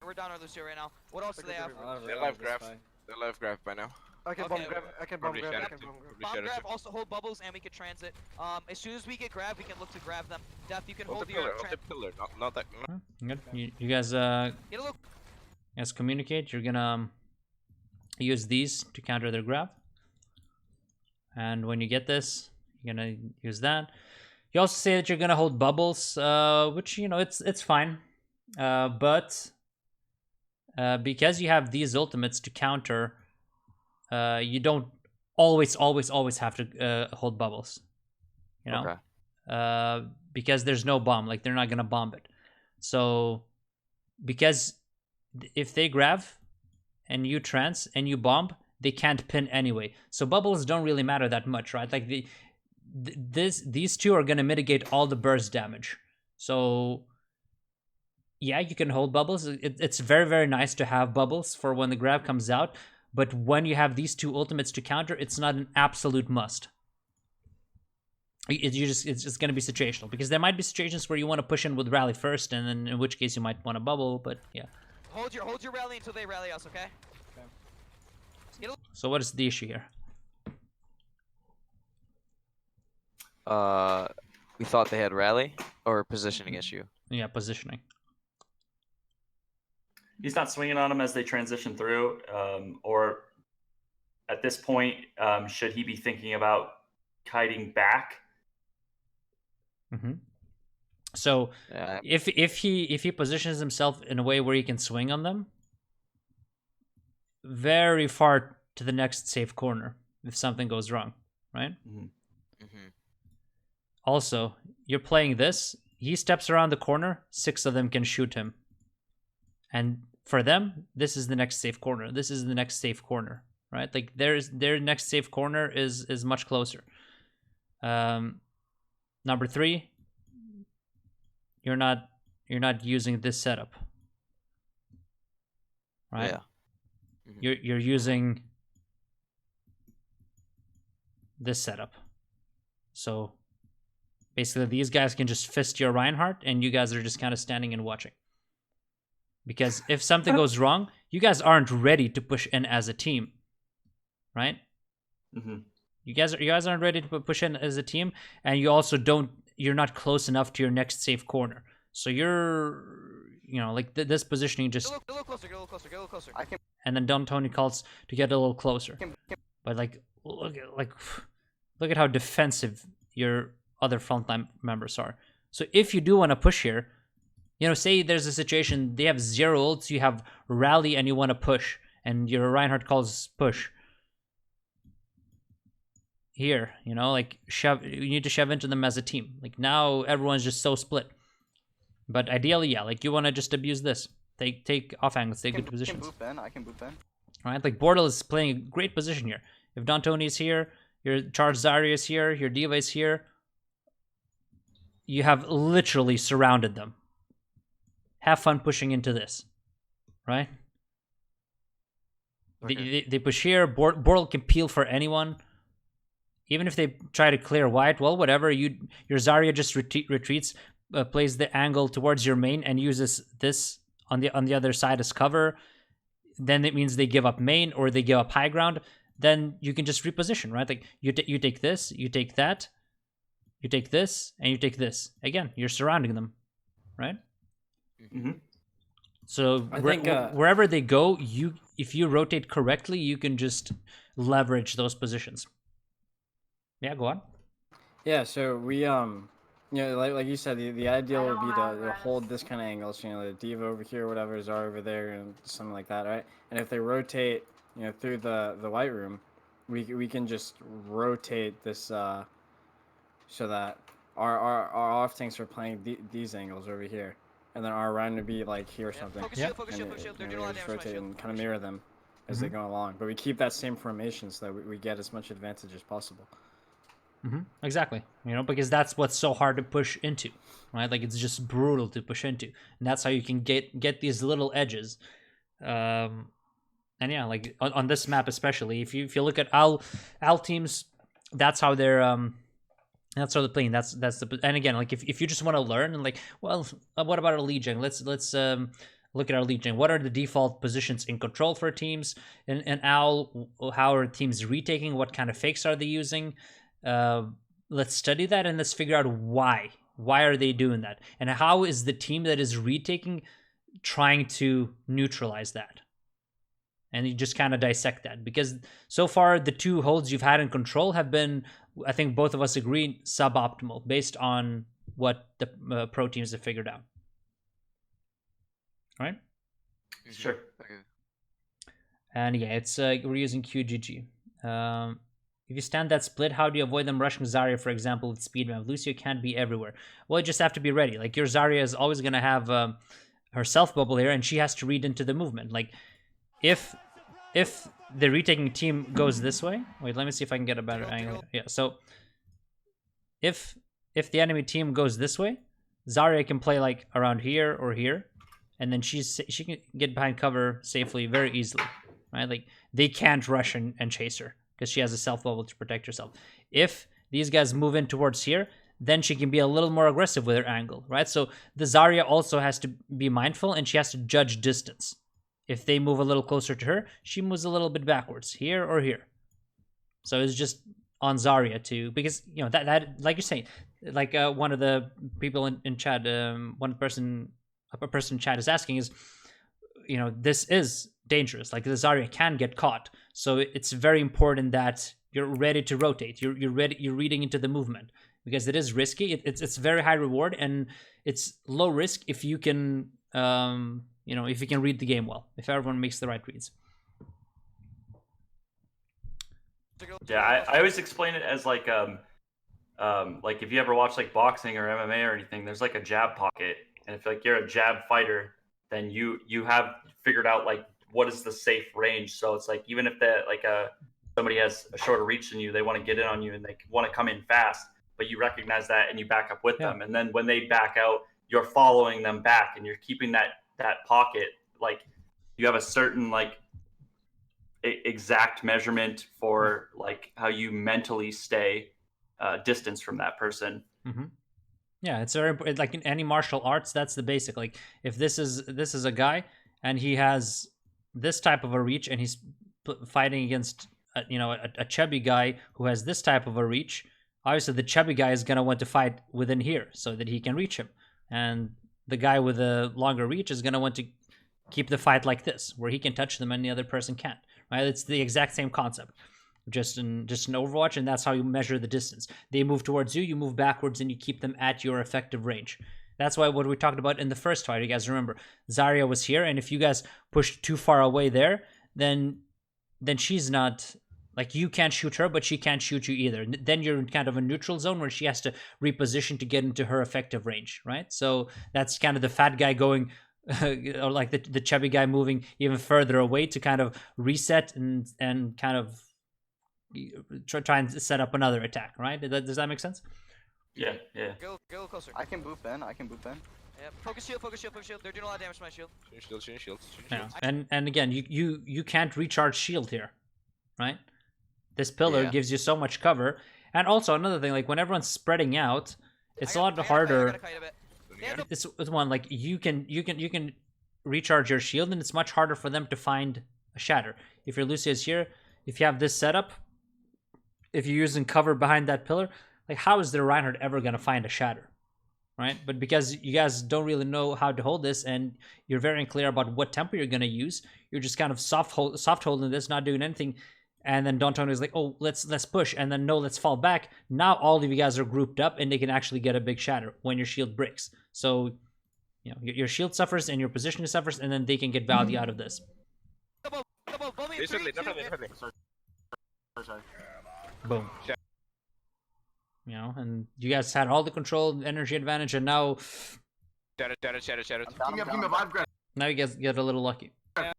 We're down on Lucio right now. What else do they have? They're live graphs. They're live graph by now. I can Okay. bomb grab. I can bomb Probably grab. I shatter can too. bomb grab. Probably Bomb shatter grab, too. also hold bubbles, and we can transit. As soon as we get grab, we can look to grab them. Death, you can Hold hold the your pillar, hold the pillar. Not that. Good. You guys Get a look. communicate. You're gonna use these to counter their grab. And when you get this, you're gonna use that. You also say that you're gonna hold bubbles, which, you know, it's fine. But because you have these ultimates to counter, you don't always have to hold bubbles. You know? Okay. Because there's no bomb, like they're not gonna bomb it. So because if they grab and you trance and you bomb, they can't pin anyway. So bubbles don't really matter that much, right? Like these two are gonna mitigate all the burst damage. So yeah, you can hold bubbles. It's very nice to have bubbles for when the grab comes out. But when you have these two ultimates to counter, it's not an absolute must. It's just going to be situational, because there might be situations where you want to push in with rally first, and then in which case you might want to bubble. But yeah, Hold your rally until they rally us, okay? So what is the issue here? We thought they had rally or positioning issue. Yeah, positioning. He's not swinging on them as they transition through, or at this point, should he be thinking about kiting back? Mm-hmm. So Yeah. if he positions himself in a way where he can swing on them, very far to the next safe corner if something goes wrong, right? Mm-hmm. Mm-hmm. Also, you're playing this. He steps around the corner. 6 of them can shoot him, and for them, this is the next safe corner. This is the next safe corner, right? Like their next safe corner is much closer. Number 3, you're not using this setup, right? Yeah. You're using this setup. So basically, these guys can just fist your Reinhardt, and you guys are just kind of standing and watching. Because if something goes wrong, you guys aren't ready to push in as a team, right? Mm-hmm. You guys aren't ready to push in as a team, and you also you're not close enough to your next safe corner. So you're, like this positioning just. Get a little closer. And then Tony calls to get a little closer. But look at how defensive your other frontline members are. So if you do want to push here, say there's a situation they have 0 ults, you have rally, and you want to push, and your Reinhardt calls push. Here, shove. You need to shove into them as a team. Like now, everyone's just so split. But ideally, yeah, you want to just abuse this. Take off angles, take good positions. I can boop in. Right, Bortle is playing a great position here. If D'Antoni is here, your charged Zarya is here, your Diva is here. You have literally surrounded them. Have fun pushing into this, right? Okay. They push here. Bortle can peel for anyone. Even if they try to clear white, well, whatever. Your Zarya just retreats, plays the angle towards your main, and uses this on the other side as cover. Then it means they give up main or they give up high ground. Then you can just reposition, right? Like you take this, you take that, you take this, and you take this. Again, you're surrounding them, right? Mm-hmm. So I think, wherever they go, if you rotate correctly, you can just leverage those positions. Yeah, go on. Yeah, so we like you said, the ideal would be to hold this kind of angle. So the Diva over here, whatever, is over there, and something like that, right? And if they rotate, through the white room, we can just rotate this so that our off tanks are playing these angles over here, and then our round would be like here or something. Focus shield. They're doing a lot of just damage. rotate and kind of mirror them as they go along, but we keep that same formation so that we get as much advantage as possible. Exactly. Because that's what's so hard to push into, right? Like it's just brutal to push into, and that's how you can get these little edges. And yeah, like on this map especially, if you look at Al teams, that's how they're playing. That's the, and again, like if you just want to learn and what about our Lijiang? Let's look at our Lijiang. What are the default positions in control for teams? And Al, how are teams retaking? What kind of fakes are they using? Let's study that and let's figure out why. Why are they doing that? And how is the team that is retaking trying to neutralize that? And you just kind of dissect that, because so far the 2 holds you've had in control have been, I think both of us agree, suboptimal based on what the pro teams have figured out. All right? Sure. Okay. And yeah, it's we're using QGG. If you stand that split, how do you avoid them rushing Zarya, for example, with speed map? Lucio can't be everywhere. Well, you just have to be ready. Like your Zarya is always going to have her self bubble here, and she has to read into the movement. Like if the retaking team goes this way, wait, let me see if I can get a better angle. Yeah, so if the enemy team goes this way, Zarya can play like around here or here, and then she can get behind cover safely very easily, right? Like they can't rush and chase her, because she has a self bubble to protect herself. If these guys move in towards here, then she can be a little more aggressive with her angle, right? So the Zarya also has to be mindful, and she has to judge distance, If they move a little closer to her, she moves a little bit backwards, here or here. So it's just on Zarya to, because you know that like you're saying, like one of the people in chat, a person in chat is asking is, you know, this is dangerous. Like the Zarya can get caught, so it's very important that you're ready to rotate. You're ready. You're reading into the movement because it is risky. It's very high reward and it's low risk if you can you know, if you can read the game well, if everyone makes the right reads. Yeah, I always explain it as like if you ever watch like boxing or MMA or anything, there's like a jab pocket, and if like you're a jab fighter, then you have figured out like what is the safe range. So it's like even if that like somebody has a shorter reach than you, they want to get in on you and they want to come in fast, but you recognize that and you back up with them, and then when they back out, you're following them back and you're keeping that pocket. Like you have a certain like exact measurement for like how you mentally stay distance from that person. Mm-hmm. Yeah, it's very important. Like in any martial arts, that's the basic. Like if this is a guy and he has this type of a reach and he's fighting against a chubby guy who has this type of a reach, obviously the chubby guy is gonna want to fight within here so that he can reach him, and the guy with a longer reach is gonna want to keep the fight like this, where he can touch them and the other person can't. Right? It's the exact same concept, just in Overwatch, and that's how you measure the distance. They move towards you, you move backwards, and you keep them at your effective range. That's why what we talked about in the first fight, you guys remember, Zarya was here, and if you guys pushed too far away there, then she's not, like, you can't shoot her, but she can't shoot you either. Then you're in kind of a neutral zone where she has to reposition to get into her effective range, right? So that's kind of the fat guy going, or like the chubby guy moving even further away to kind of reset and kind of try and set up another attack, right? Does that make sense? Yeah. Go closer. I can boop in. Yeah, focus shield. They're doing a lot of damage to my shield. Shield. Yeah. And again, you can't recharge shield here, right? This pillar gives you so much cover. And also another thing, like when everyone's spreading out, it's a lot harder. It's one like you can recharge your shield, and it's much harder for them to find a shatter. If your Lucia's here, if you have this setup, if you're using cover behind that pillar, like how is the Reinhardt ever gonna find a shatter, right? But because you guys don't really know how to hold this, and you're very unclear about what tempo you're gonna use, you're just kind of soft holding this, not doing anything. And then Don Tony is like, oh, let's push, and then no, let's fall back. Now all of you guys are grouped up, and they can actually get a big shatter when your shield breaks. So, you know, your shield suffers and your position suffers, and then they can get value out of this. Boom. You know, and you guys had all the control, energy advantage, and now Shadow. now you guys get a little lucky. Grab.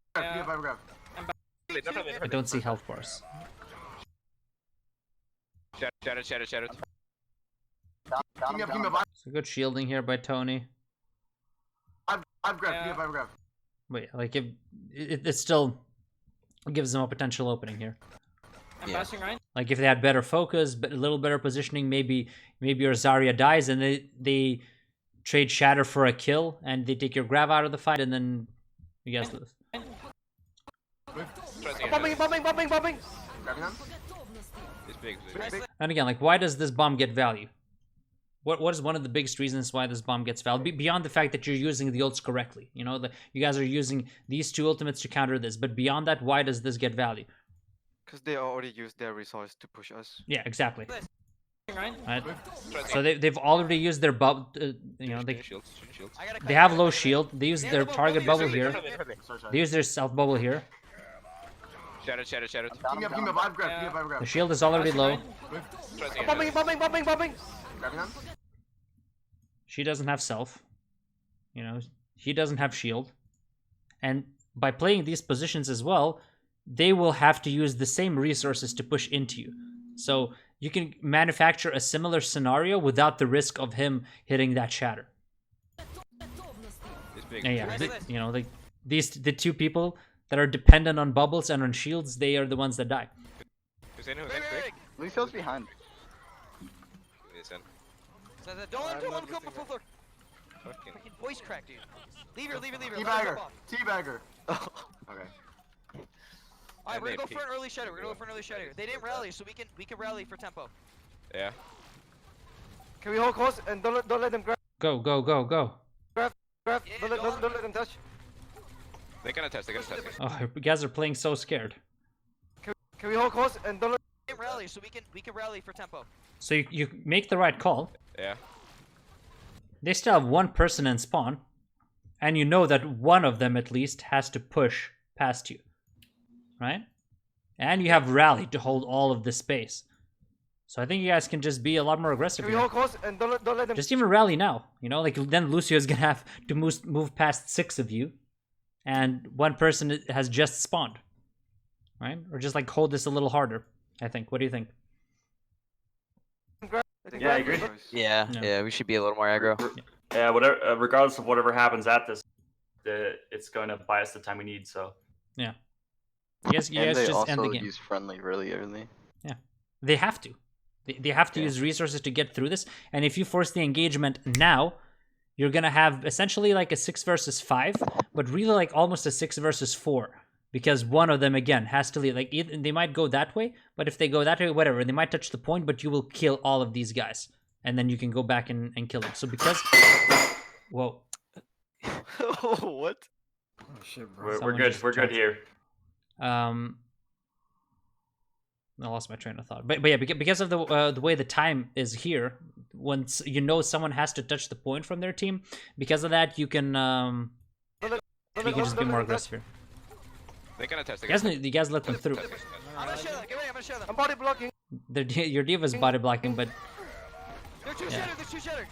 I don't see health bars. Shadow. So good shielding here by Tony. I've grabbed. But yeah, like it still gives them a potential opening here. Like if they had better focus, but a little better positioning, maybe your Zarya dies and they trade shatter for a kill and they take your grab out of the fight, and then you guys lose. Bombing! Grabbing them. It's big. And again, like why does this bomb get value? What is one of the biggest reasons why this bomb gets value? Beyond the fact that you're using the ults correctly, you know, you guys are using these two ultimates to counter this. But beyond that, why does this get value? Because they already used their resource to push us. Yeah, exactly. Right. So they've already used their bubble. You know, they have low shield. They use their target bubble here. They use their self bubble here. Shadow. I've grabbed. The shield is already low. Bombing! Grabbing them. She doesn't have self. You know, he doesn't have shield. And by playing these positions as well, they will have to use the same resources to push into you. So you can manufacture a similar scenario without the risk of him hitting that shatter. And yeah, you know, like the two people that are dependent on bubbles and on shields, they are the ones that die. Lucio's behind. Don't let him come full floor. Fucking. Fucking voice crack, dude. Leave her. Let her Teabagger. jump off. Teabagger. Oh. Okay. Alright, we're gonna go MVP. for an early shatter. We're gonna go for an early shatter. They didn't rally, so we can rally for tempo. Yeah. Can we hold close and don't let them grab? Go, go, go, go. Yeah, Don't let them touch. They're gonna test. Oh, you guys are playing so scared. Can we hold close and don't let? They didn't rally, so we can rally for tempo. So you make the right call. Yeah. They still have one person in spawn, and you know that one of them at least has to push past you, right? And you have rally to hold all of this space. So I think you guys can just be a lot more aggressive Can we here. hold close and don't let them? Just even rally now, you know, like then Lucio's gonna have to move past 6 of you, and one person has just spawned, right? Or just like hold this a little harder, I think. What do you think? Yeah, I agree. Yeah, Yeah. yeah, we should be a little more aggro. Yeah, whatever. Regardless of whatever happens at this, it's going to buy us the time we need. So You guys And they just end the also game. use friendly really early. They have to. They have to use resources to get through this. And if you force the engagement now, you're going to have essentially like a 6 versus 5, but really like almost a 6 versus 4. Because one of them, again, has to leave. Like, they might go that way, but if they go that way, whatever. They might touch the point, but you will kill all of these guys. And then you can go back and kill them. So because... Whoa. What? Oh shit, bro. we're Someone good. just We're good jumped. here. I lost my train of thought. But yeah, because of the way the time is here, once you know someone has to touch the point from their team, because of that, you can just be more aggressive here. They're gonna test. You guys let them through. I'm gonna share them. Get ready. I'm gonna share them. I'm body blocking. Your diva's body blocking, but They're two shattered. They're two shattered.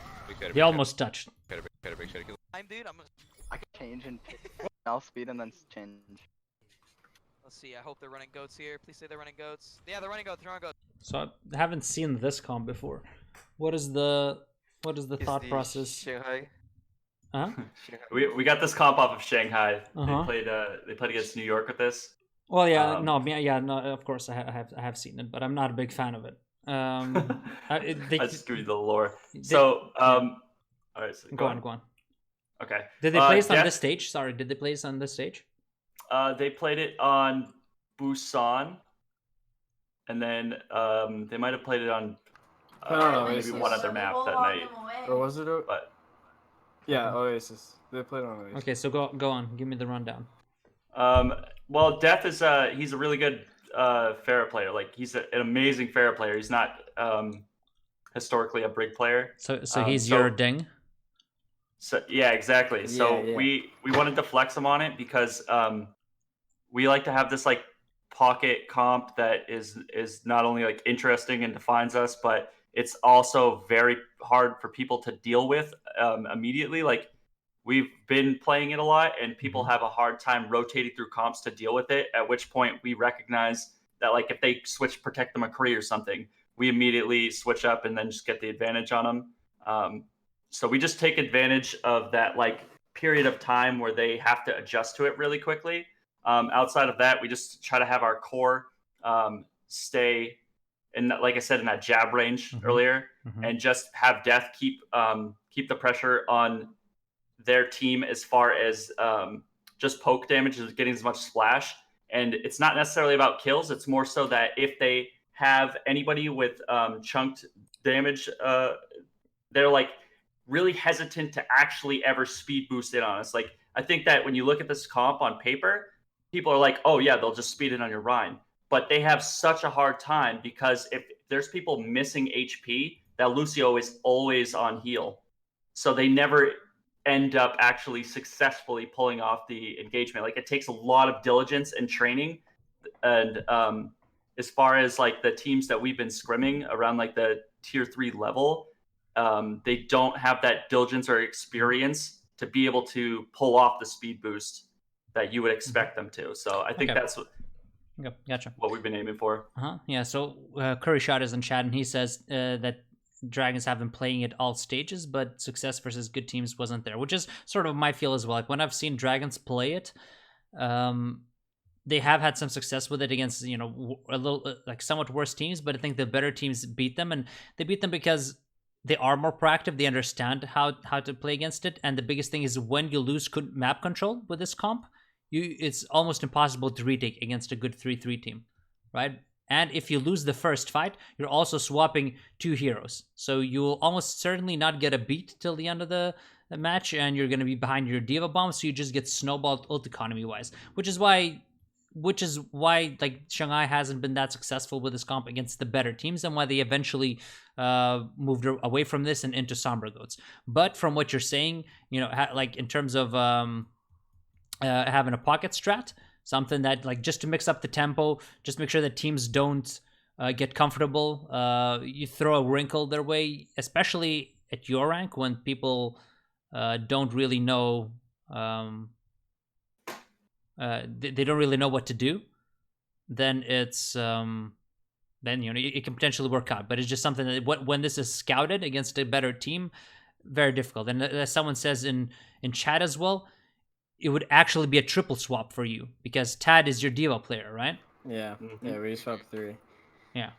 they almost touched. I'm dude. I'm gonna. I can change and now speed and then change. Let's see. I hope they're running goats here. Please say they're running goats. Yeah, they're running goats. They're running goats. So I haven't seen this comp before. What is the Is thought the process? Shanghai. Huh? Shanghai. We got this comp off of Shanghai. Uh-huh. They played against New York with this. Well, yeah, Um, no, of course I have seen it, but I'm not a big fan of it. I They, just give you the lore. they- So, all right. So go on. Okay. Did they play this on Death- this stage? Sorry, did they play this on this stage? They played it on Busan, and then they might have played it on maybe Oasis. one other map that night. Or was it? But Yeah, Oasis. They played on Oasis. Okay, so go on. Give me the rundown. well, Death is he's a really good Pharah player. Like he's an amazing Pharah player. He's not historically a Brig player. So Um, he's so- your ding. So yeah, exactly. So Yeah. we wanted to flex him on it because we like to have this like pocket comp that is not only like interesting and defines us, but it's also very hard for people to deal with immediately. Like we've been playing it a lot, and people have a hard time rotating through comps to deal with it. At which point we recognize that like if they switch Protect the McCree or something, we immediately switch up and then just get the advantage on them. So we just take advantage of that like period of time where they have to adjust to it really quickly. Outside of that, we just try to have our core stay in, like I said, in that jab range earlier, and just have Death keep the pressure on their team as far as just poke damage is getting as much splash. And it's not necessarily about kills. It's more so that if they have anybody with chunked damage, they're like really hesitant to actually ever speed boost it on us. Like I think that when you look at this comp on paper, people are like, oh yeah, they'll just speed it on your Rhine. But they have such a hard time because if there's people missing HP, that Lucio is always on heal. So they never end up actually successfully pulling off the engagement. Like it takes a lot of diligence and training. And as far as like the teams that we've been scrimming around like the tier 3 level, they don't have that diligence or experience to be able to pull off the speed boost that you would expect them to. So I think Okay. that's Okay, gotcha. what we've been aiming for. Yeah. So Curry Shot is in chat, and he says that Dragons have been playing it all stages, but success versus good teams wasn't there, which is sort of my feel as well. Like when I've seen Dragons play it, they have had some success with it against, a little like somewhat worse teams, but I think the better teams beat them, and they beat them because they are more proactive. They understand how to play against it. And the biggest thing is when you lose map control with this comp, it's almost impossible to retake against a good 3-3 team, right? And if you lose the first fight, you're also swapping 2 heroes. So you will almost certainly not get a beat till the end of the match, and you're going to be behind your Diva bomb, so you just get snowballed ult economy wise, which is why like Shanghai hasn't been that successful with this comp against the better teams, and why they eventually moved away from this and into Sombra Goats. But from what you're saying, like in terms of having a pocket strat, something that like just to mix up the tempo, just make sure that teams don't get comfortable. You throw a wrinkle their way, especially at your rank when people don't really know. They don't really know what to do. Then it's then it can potentially work out. But it's just something that when this is scouted against a better team, very difficult. And as someone says in chat as well, it would actually be a triple swap for you because Tad is your Diva player, right? Yeah, yeah, we swap 3. Yeah.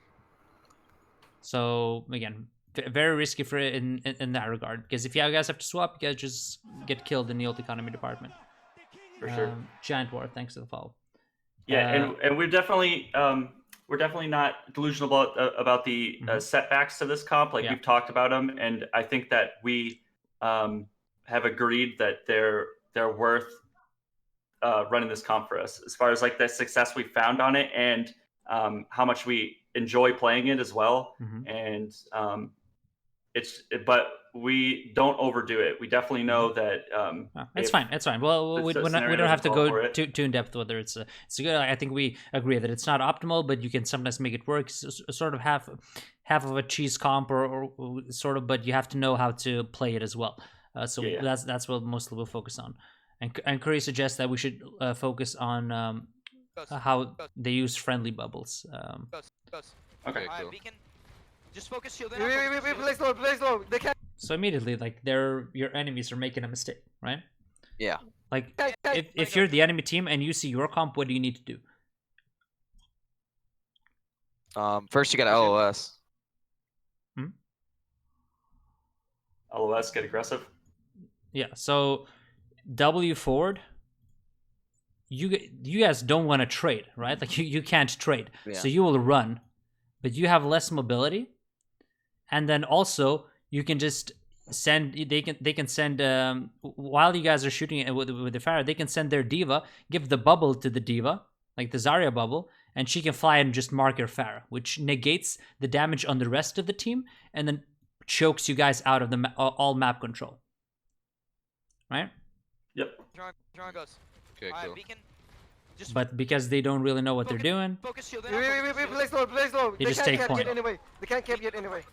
So again, very risky for in that regard because if you guys have to swap, you guys just get killed in the ult economy department. For sure. Giant War, thanks for the follow. Yeah, and we're definitely not delusional about the setbacks to this comp. Like we've talked about them, and I think that we have agreed that they're worth running this comp for us as far as like the success we found on it and how much we enjoy playing it as well. And but we don't overdo it. We definitely know that it's fine. It's fine. Well, we don't have to go too in depth whether it's good. I think we agree that it's not optimal, but you can sometimes make it work. Sort of half of a cheese comp or sort of, but you have to know how to play it as well. That's what mostly we'll focus on. And Curry suggests that we should focus on how they use friendly bubbles. Okay, cool. Beacon, just focus shield. Wait, play slow. They can't. So immediately, like your enemies are making a mistake, right? Yeah. Like if you're the enemy team and you see your comp, what do you need to do? First you got LOS. LOS, get aggressive. Yeah. So W forward. You guys don't want to trade, right? Like you can't trade, so you will run, but you have less mobility, and then also you can just send. They can send while you guys are shooting it with the Pharah, they can send their Diva, give the bubble to the Diva, like the Zarya bubble, and she can fly and just mark your Pharah, which negates the damage on the rest of the team, and then chokes you guys out of the all map control. Right? Yep. Drawn goes. Okay, cool. Beacon, But because they don't really know what they're doing, focus shield. Wait, play slow. You just take point. They can't camp yet anyway.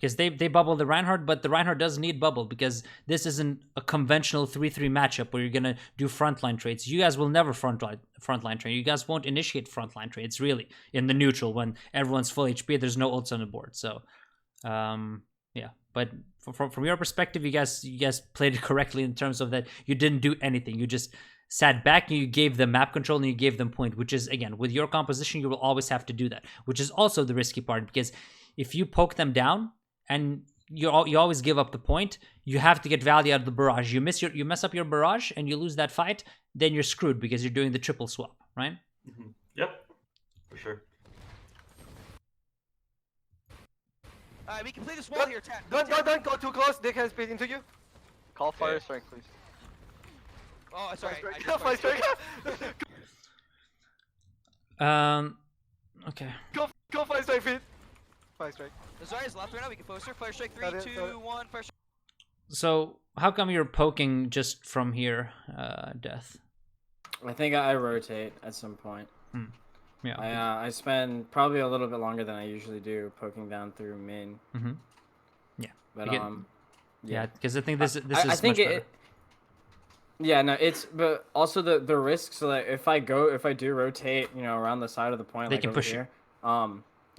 because they bubble the Reinhardt, but the Reinhardt does need bubble because this isn't a conventional 3-3 matchup where you're gonna do frontline trades. You guys will never frontline trade. You guys won't initiate frontline trades really in the neutral when everyone's full HP. There's no ults on the board, so yeah. But from your perspective, you guys played it correctly in terms of that you didn't do anything. You just sat back and you gave them map control and you gave them point, which is, again, with your composition, you will always have to do that, which is also the risky part, because if you poke them down and you always give up the point, you have to get value out of the barrage. You mess up your barrage and you lose that fight, then you're screwed because you're doing the triple swap, right? Mm-hmm. Yep, for sure. We can play this wall here, Tat. Don't go too close. They can speed into you. Call fire strike, please. Oh, sorry. Fire strike. Okay. Go fire strike, feet. Fire strike. The Zarya's left right now. We can post her. Fire strike. 3, 2, 1. Fire strike. So how come you're poking just from here, Death? I think I rotate at some point. Yeah. I spend probably a little bit longer than I usually do poking down through main. Mm-hmm. Yeah. But yeah, because I think this is I much think better. Yeah, no, but also the risk. So that if I do rotate, around the side of the point, They like can over push here,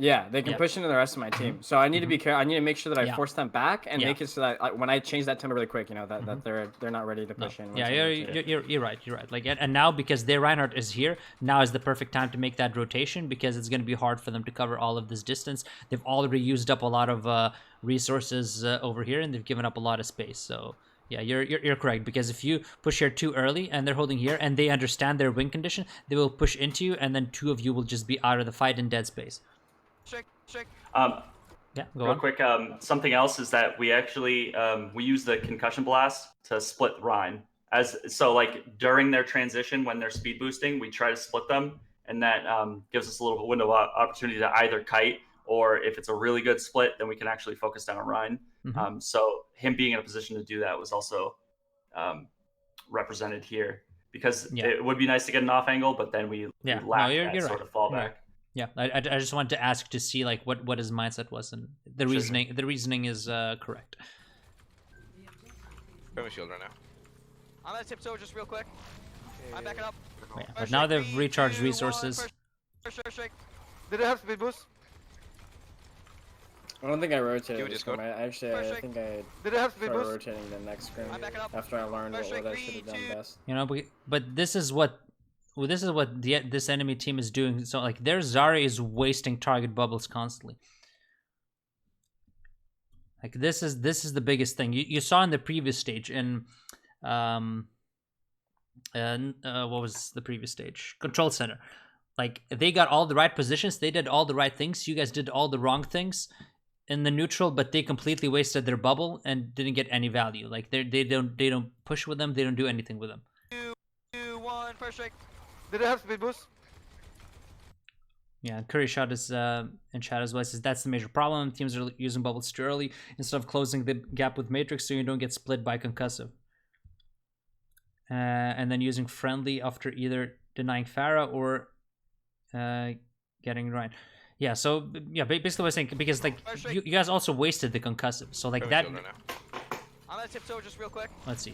Yeah, they can Yeah. push into the rest of my team. So I need to be careful. I need to make sure that I Yeah. force them back and Yeah. make it so that when I change that tempo really quick, that they're not ready to No. push in. Yeah, once I you're, rotate. you're right. You're right. Like, and now because their Reinhardt is here, now is the perfect time to make that rotation because it's going to be hard for them to cover all of this distance. They've already used up a lot of resources over here, and they've given up a lot of space. So yeah, you're correct because if you push here too early and they're holding here and they understand their win condition, they will push into you, and then two of you will just be out of the fight in dead space. Shake. Yeah, go Real on. quick, something else is that we actually we use the concussion blast to split Rhine. So like during their transition when they're speed boosting, we try to split them, and that gives us a little window of opportunity to either kite, or if it's a really good split, then we can actually focus down on Rhine. So him being in a position to do that was also represented here because it would be nice to get an off angle, but then we lack that sort of fallback. Yeah, I just wanted to ask to see like what his mindset was, and the reasoning the reasoning is correct. We have a shield right now. I'm gonna tiptoe just real quick. I'm backing up. Yeah, but now they've recharged resources. First shake. Did they have speed boost? I don't think I rotated Give it this just one. go. I think I Did they have speed started boost? rotating the next scrim I'm backing up. after I learned First what I shake, should have 3, done 2. best. You know, but this is what this enemy team is doing. So like their Zarya is wasting target bubbles constantly. Like this is the biggest thing you saw in the previous stage in what was the previous stage? Control center. Like they got all the right positions, they did all the right things. You guys did all the wrong things in the neutral, but they completely wasted their bubble and didn't get any value. Like they don't push with them, they don't do anything with them. 2, 1, first shake. Did they have speed boost? Yeah, Curry shot is in chat as well. Says that's the major problem. Teams are using bubbles too early instead of closing the gap with Matrix, so you don't get split by concussive. And then using friendly after either denying Farah or getting Ryan. Yeah, so yeah, basically what I'm saying, because like you guys also wasted the concussive, so like We have a that. shield right now. I'm gonna tiptoe just real quick. Let's see,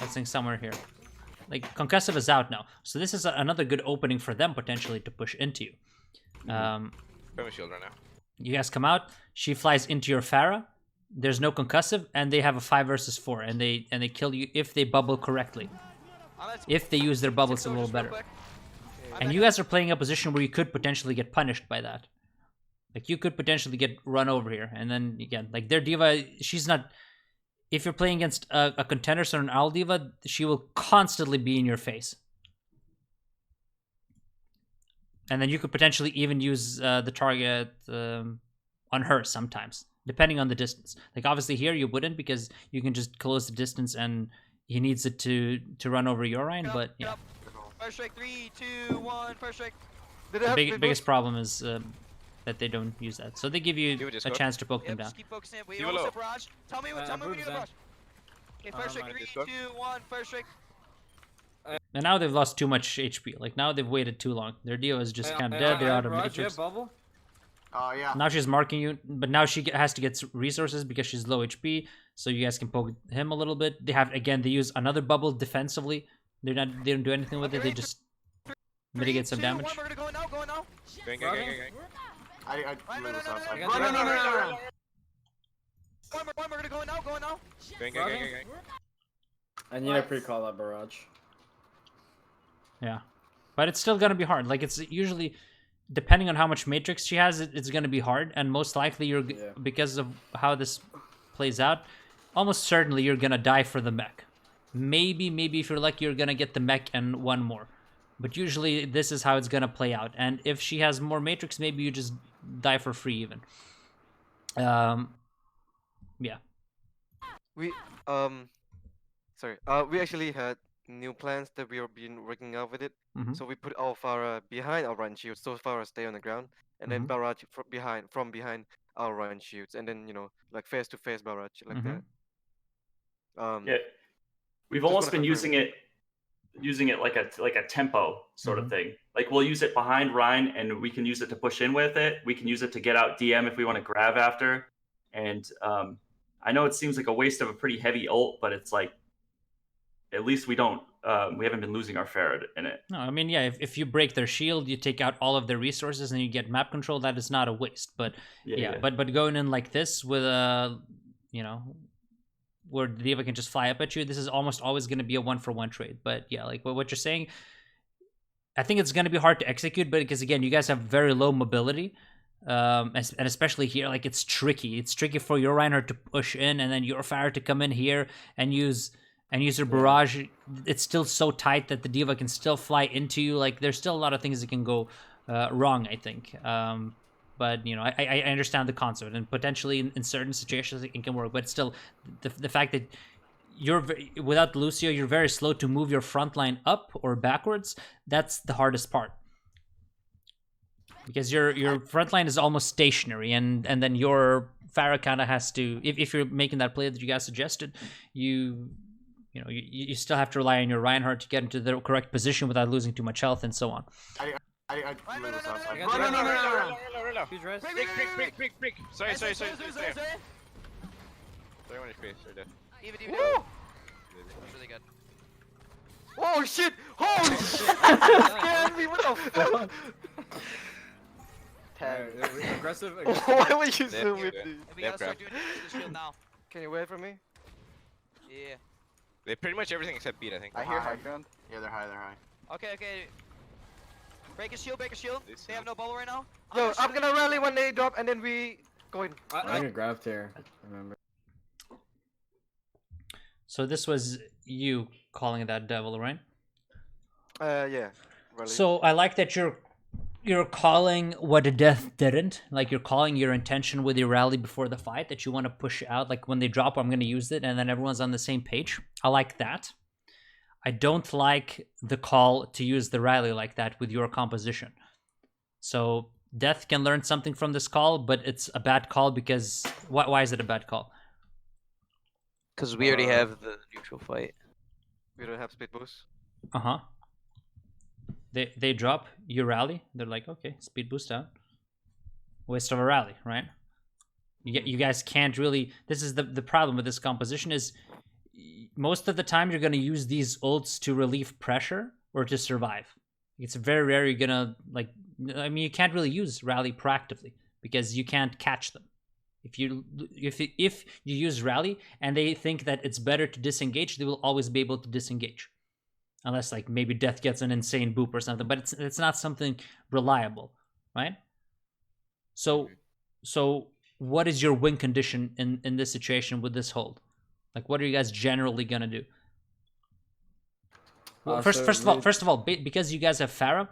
let's think somewhere here. Like concussive is out now, so this is another good opening for them potentially to push into you. We have a shield right now. You guys come out. She flies into your Farah. There's no concussive, and they have a 5 versus 4, and they kill you if they bubble correctly. If they use their bubbles a little better. And you guys are playing a position where you could potentially get punished by that. Like you could potentially get run over here, and then again, like their diva, she's not. If you're playing against a contender or an owl diva, she will constantly be in your face. And then you could potentially even use the target on her sometimes, depending on the distance. Like obviously here you wouldn't because you can just close the distance and he needs it to run over your line. But yeah, First shake, 3, 2, 1, first shake. the biggest problem is that they don't use that. So they give you a chance to poke them down. Just keep focusing. Wait, Give you it almost low. have barrage. Tell me when you have barrage. Okay, first shake, 3, 2, 1, first shake. And now they've lost too much HP. Like now they've waited too long. Their Dio is just kind of dead. They're out of matrix. Bubble? Yeah. Now she's marking you, but now she has to get resources because she's low HP. So you guys can poke him a little bit. They have they use another bubble defensively. They don't do anything with it. They just mitigate some damage. 3, 2, 1, we're gonna go now. Gang. I blew this outside. No. No. We're gonna go now. Gang. I need a pre-call that barrage. Yeah, but it's still gonna be hard. Like it's usually, depending on how much matrix she has, it's gonna be hard. And most likely because of how this plays out, almost certainly you're gonna die for the mech. Maybe if you're lucky, you're gonna get the mech and one more. But usually this is how it's gonna play out. And if she has more matrix, maybe you just die for free even. Yeah. We actually had new plans that we have been working out with it. So we put our Farah behind our run shields, so Farah stay on the ground, and then barrage from behind our run shields, and then like face to face barrage like that. Yeah, we've almost been using it like a tempo sort of thing. Like we'll use it behind Rhine, and we can use it to push in with it. We can use it to get out DM if we want to grab after. And I know it seems like a waste of a pretty heavy ult, but it's like at least we don't we haven't been losing our Farad in it. No, I mean, yeah, if you break their shield, you take out all of their resources and you get map control, that is not a waste. But yeah. But going in like this with a, you know, where the Diva can just fly up at you, this is almost always going to be a 1-for-1 trade. But yeah, like what you're saying, I think it's going to be hard to execute, but because again, you guys have very low mobility. And especially here, like it's tricky. It's tricky for your Reinhardt to push in and then your Fire to come in here and use your barrage. It's still so tight that the Diva can still fly into you. Like there's still a lot of things that can go wrong, I think. But you know, I understand the concept, and potentially in certain situations it can work. But still, the fact that you're without Lucio, you're very slow to move your front line up or backwards. That's the hardest part. Because your front line is almost stationary, and then your Farah kind of has to, if you're making that play that you guys suggested, you still have to rely on your Reinhardt to get into the correct position without losing too much health and so on. No. Who's res? Break. Sorry. Sorry, 1 HP. Sorry, dead. Even. Woo! That's really good. Oh shit! Holy shit! That scared me. What the fuck? Aggressive. Why would you They're zoom good, with yeah. me? We gotta start doing the shield now. Can you wait for me? Yeah. They pretty much everything except beat, I think. I hear high ground. Yeah, they're high. Okay. Break a shield. They have no bubble right now. Yo, I'm gonna rally when they drop, and then we go in. I get grabbed here. Remember. So this was you calling that devil, right? Yeah. Rally. So I like that you're calling what a death didn't. Like you're calling your intention with your rally before the fight that you want to push out. Like when they drop, I'm going to use it, and then everyone's on the same page. I like that. I don't like the call to use the rally like that with your composition. So Death can learn something from this call, but it's a bad call because why is it a bad call? Because we already have the neutral fight. We don't have speed boost. Uh-huh. They drop, you rally. They're like, okay, speed boost out. Waste of a rally, right? You guys can't really. This is the problem with this composition is most of the time you're gonna use these ults to relieve pressure or to survive. It's very rare you're gonna like. I mean, you can't really use rally proactively because you can't catch them. If you use rally and they think that it's better to disengage, they will always be able to disengage. Unless like maybe Death gets an insane boop or something, but it's not something reliable, right? So what is your win condition in this situation with this hold? Like what are you guys generally gonna do? Well, first of all, because you guys have Pharah,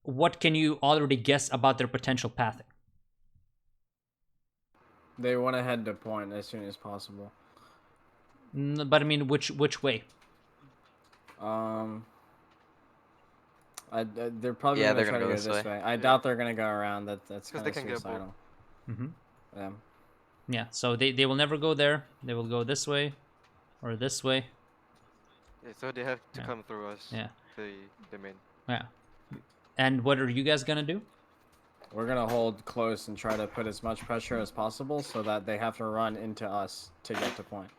what can you already guess about their potential pathing? They want to head to point as soon as possible. But I mean, which way? They're probably gonna try to go this way. I doubt they're gonna go around. That's kind of suicidal. Mm-hmm. Yeah. So they will never go there. They will go this way, or this way. Yeah, so they have to come through us. Yeah. The main. Yeah. And what are you guys gonna do? We're gonna hold close and try to put as much pressure as possible so that they have to run into us to get to point.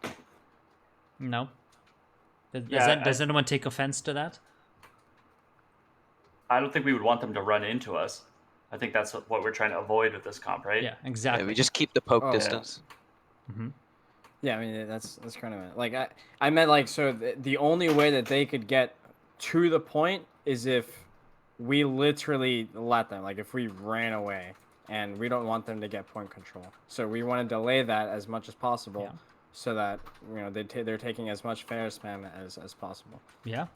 No. Does anyone take offense to that? I don't think we would want them to run into us. I think that's what we're trying to avoid with this comp, right? Yeah, exactly. Yeah, we just keep the poke distance. Yeah. Mm-hmm. Yeah, I mean that's kind of it. Like I meant like so the only way that they could get to the point is if we literally let them. Like if we ran away, and we don't want them to get point control. So we want to delay that as much as possible. Yeah. So that they're taking as much fair spam as possible. Yeah,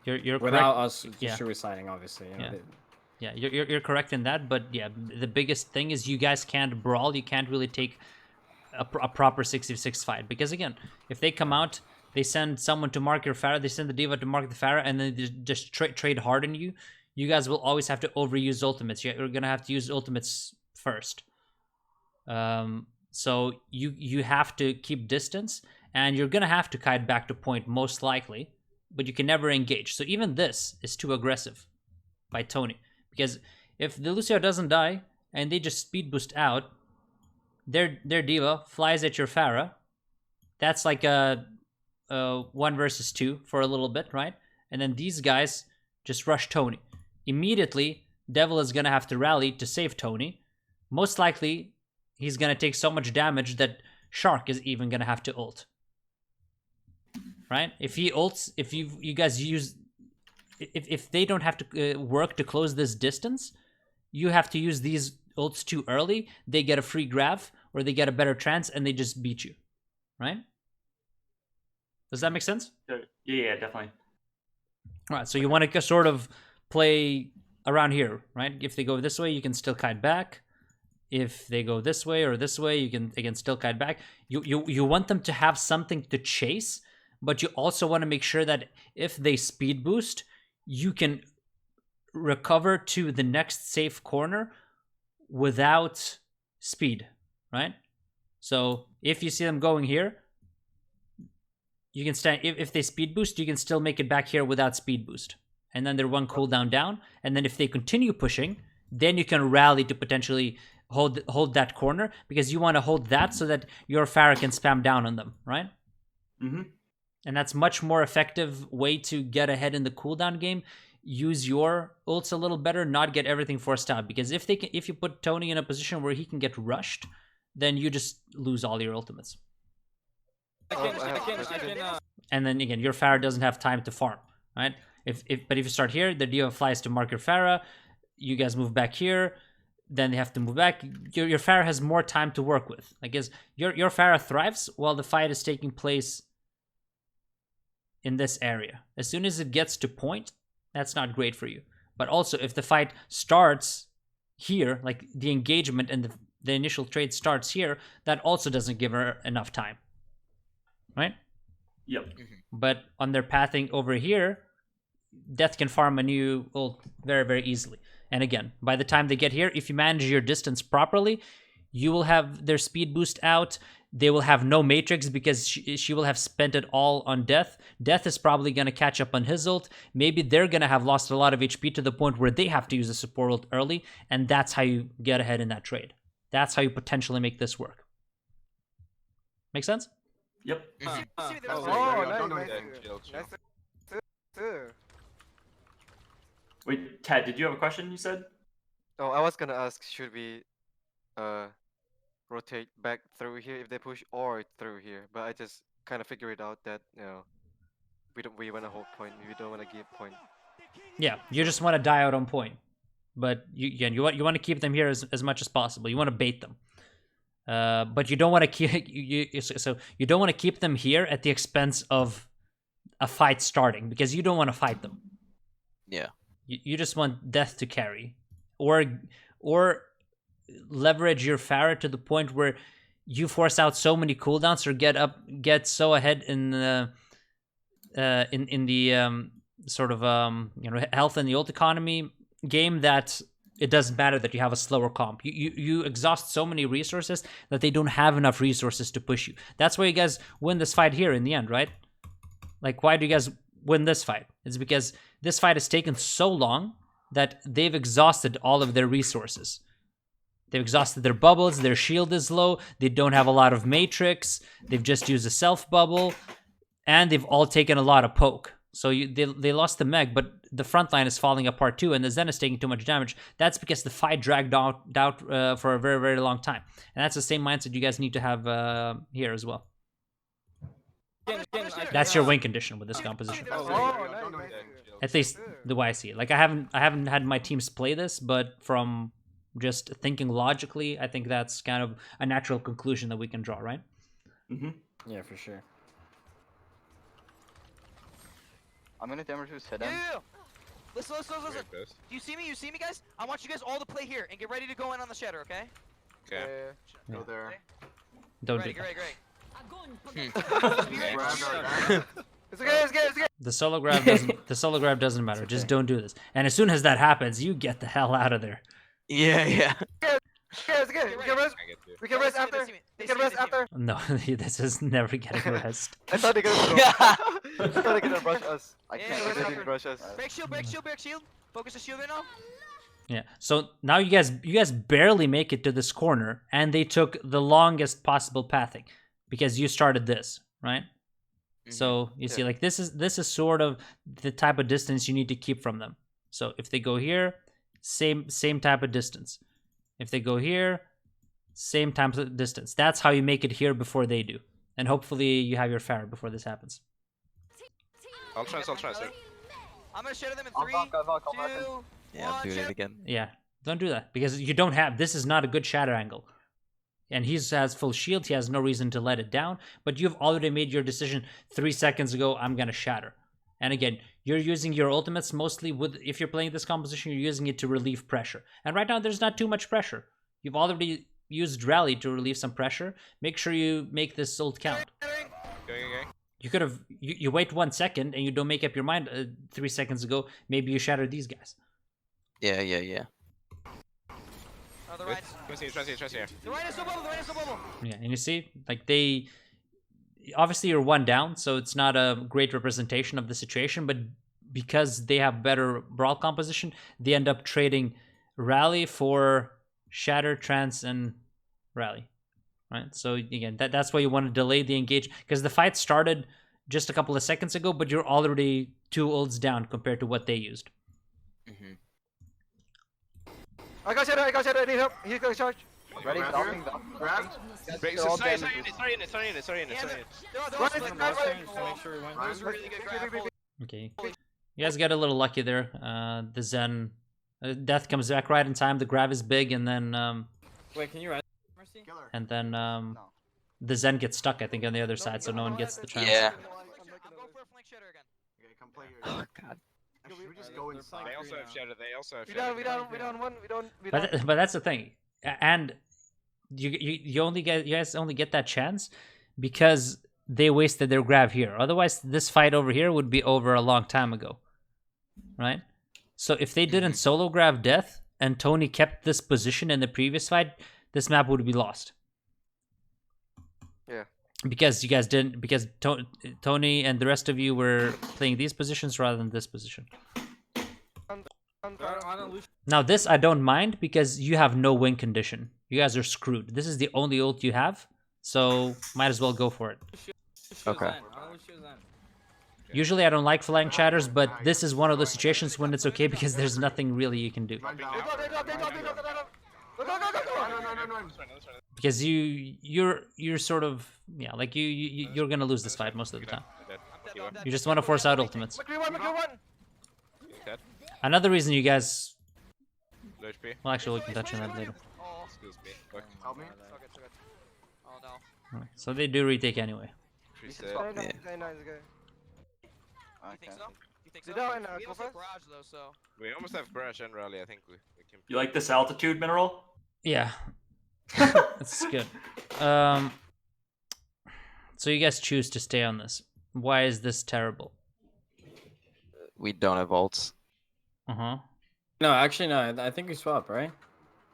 you're without correct. us suiciding, obviously. You're correct in that. But yeah, the biggest thing is you guys can't brawl. You can't really take a proper 6v6 fight because again, if they come out, they send someone to mark your Pharah, they send the Diva to mark the Pharah, and then they just trade hard on you. You guys will always have to overuse ultimates. You're gonna have to use ultimates first. So you have to keep distance, and you're gonna have to kite back to point most likely, but you can never engage. So even this is too aggressive by Tony, because if the Lucio doesn't die and they just speed boost out, their Diva flies at your Pharah. That's like a 1 versus 2 for a little bit, right? And then these guys just rush Tony. Immediately, Devil is going to have to rally to save Tony. Most likely, he's going to take so much damage that Shark is even going to have to ult. Right? If he ults, if you guys use... If they don't have to work to close this distance, you have to use these ults too early. They get a free grab, or they get a better chance, and they just beat you. Right? Does that make sense? Yeah, definitely. All right, so you want to sort of play around here, right? If they go this way, you can still kite back. If they go this way or this way, you can still kite back. You want them to have something to chase, but you also want to make sure that if they speed boost, you can recover to the next safe corner without speed, right? So if you see them going here, you can stand. If they speed boost, you can still make it back here without speed boost. And then they're 1 cooldown down. And then if they continue pushing, then you can rally to potentially hold that corner, because you want to hold that so that your Pharah can spam down on them, right? Mm-hmm. And that's much more effective way to get ahead in the cooldown game. Use your ults a little better, not get everything forced out. Because if you put Tony in a position where he can get rushed, then you just lose all your ultimates. And then again, your Pharah doesn't have time to farm, right? But if you start here, the Diva flies to mark your Pharah. You guys move back here. Then they have to move back. Your Pharah has more time to work with. I guess your Pharah thrives while the fight is taking place in this area. As soon as it gets to point, that's not great for you. But also, if the fight starts here, like the engagement and the initial trade starts here, that also doesn't give her enough time. Right? Yep. But on their pathing over here, Death can farm a new ult very, very easily. And again, by the time they get here, if you manage your distance properly, you will have their speed boost out. They will have no matrix because she will have spent it all on Death. Death is probably going to catch up on his ult. Maybe they're going to have lost a lot of HP to the point where they have to use a support ult early. And that's how you get ahead in that trade. That's how you potentially make this work. Make sense? Yep. Wait, Ted, did you have a question, you said? Oh, I was gonna ask, should we rotate back through here if they push, or through here? But I just kind of figured out that, you know, we want to hold point. We don't want to give point. Yeah, you just want to die out on point. But you want to keep them here as much as possible. You want to bait them. But you don't want to keep you don't want to keep them here at the expense of a fight starting, because you don't want to fight them. Yeah. You just want Death to carry, or leverage your Pharah to the point where you force out so many cooldowns or get so ahead in the sort of health and the ult economy game that it doesn't matter that you have a slower comp. You exhaust so many resources that they don't have enough resources to push you. That's why you guys win this fight here in the end, right? Like, why do you guys win this fight? It's because this fight has taken so long that they've exhausted all of their resources. They've exhausted their bubbles, their shield is low, they don't have a lot of matrix, they've just used a self bubble, and they've all taken a lot of poke. So they lost the Meg, but the front line is falling apart too, and the Zen is taking too much damage. That's because the fight dragged out for a very, very long time. And that's the same mindset you guys need to have here as well. That's your win condition with this composition. At least the way I see it. Like, I haven't had my teams play this, but from just thinking logically, I think that's kind of a natural conclusion that we can draw, right? Mm-hmm. Yeah, for sure. I'm gonna damage his head. Yeah. Listen. Do you see me? You see me, guys? I want you guys all to play here and get ready to go in on the shatter, okay? Okay. Go there. Don't do Great. It's okay. The solo grab doesn't matter. Just don't do this. And as soon as that happens, you get the hell out of there. Yeah. We can rest after. No, this is never getting rest. I thought they were gonna rush us. I Yeah, can't. we're They not didn't rush us. Break shield. Focus the shield right now. Yeah. So now you guys barely make it to this corner, and they took the longest possible pathing because you started this, right? So you see, like this is sort of the type of distance you need to keep from them. So if they go here, same type of distance. If they go here, same type of distance. That's how you make it here before they do. And hopefully you have your Pharah before this happens. I'll try, sir. I'm gonna shatter them in I'll 3, back, 2, Yeah, I'm 1, doing it shatter. again. Yeah, don't do that because you don't have. This is not a good shatter angle. And he has full shield. He has no reason to let it down. But you've already made your decision 3 seconds ago. I'm gonna shatter. And again, you're using your ultimates mostly with. If you're playing this composition, you're using it to relieve pressure. And right now, there's not too much pressure. You've already used rally to relieve some pressure. Make sure you make this ult count. Going. You could have you wait 1 second and you don't make up your mind 3 seconds ago. Maybe you shatter these guys. Yeah. Oh, the right. Trust here. The right is no bubble. The right is no bubble. Yeah, and you see, like they obviously you're 1 down, so it's not a great representation of the situation. But because they have better brawl composition, they end up trading rally for shatter, trance, and rally. Right, so again, that's why you want to delay the engage because the fight started just a couple of seconds ago, but you're already 2 ults down compared to what they used. I got shatter. I need help. He's gonna charge. Ready? Grab Dropping here. down. Grab. Break, They're all sorry, damages. sorry in it. They're all split. Make sure we win. That was a really good grab. Okay, you guys got a little lucky there. The Zen death comes back right in time. The grab is big, and then Wait, can you res Mercy? Killer. and then the Zen gets stuck. I think on the other side, so no one gets the chance. Yeah. I'm going for a flank shatter again. Okay, come play here. Oh God. Should we just go inside? They also have shadow. We down one. We don't. But that's the thing, and you guys only get that chance because they wasted their grab here. Otherwise, this fight over here would be over a long time ago, right? So if they didn't solo grab death and Tony kept this position in the previous fight, this map would be lost. Yeah. Because you guys didn't. Because Tony and the rest of you were playing these positions rather than this position. Now this I don't mind because you have no win condition. You guys are screwed. This is the only ult you have, so might as well go for it. Okay. Usually I don't like flying chatters, but this is one of those situations when it's okay because there's nothing really you can do. Run down. No. Because you're sort of like you're gonna lose this fight most of the time. You just want to force out ultimates. Another reason you guys. Well, actually, we can touch on that later. Excuse me. Fuck. Help me. Oh no. Alright, so they do retake anyway. She He's said, fine, Yeah. he's very nice guy. You think so? You think so? Sit down, We go almost have first. barrage though, so. we almost have Crash and Rally. I think we can. You like this altitude mineral? Yeah, that's good. So you guys choose to stay on this. Why is this terrible? We don't have ults. No, actually, no. I think we swapped, right?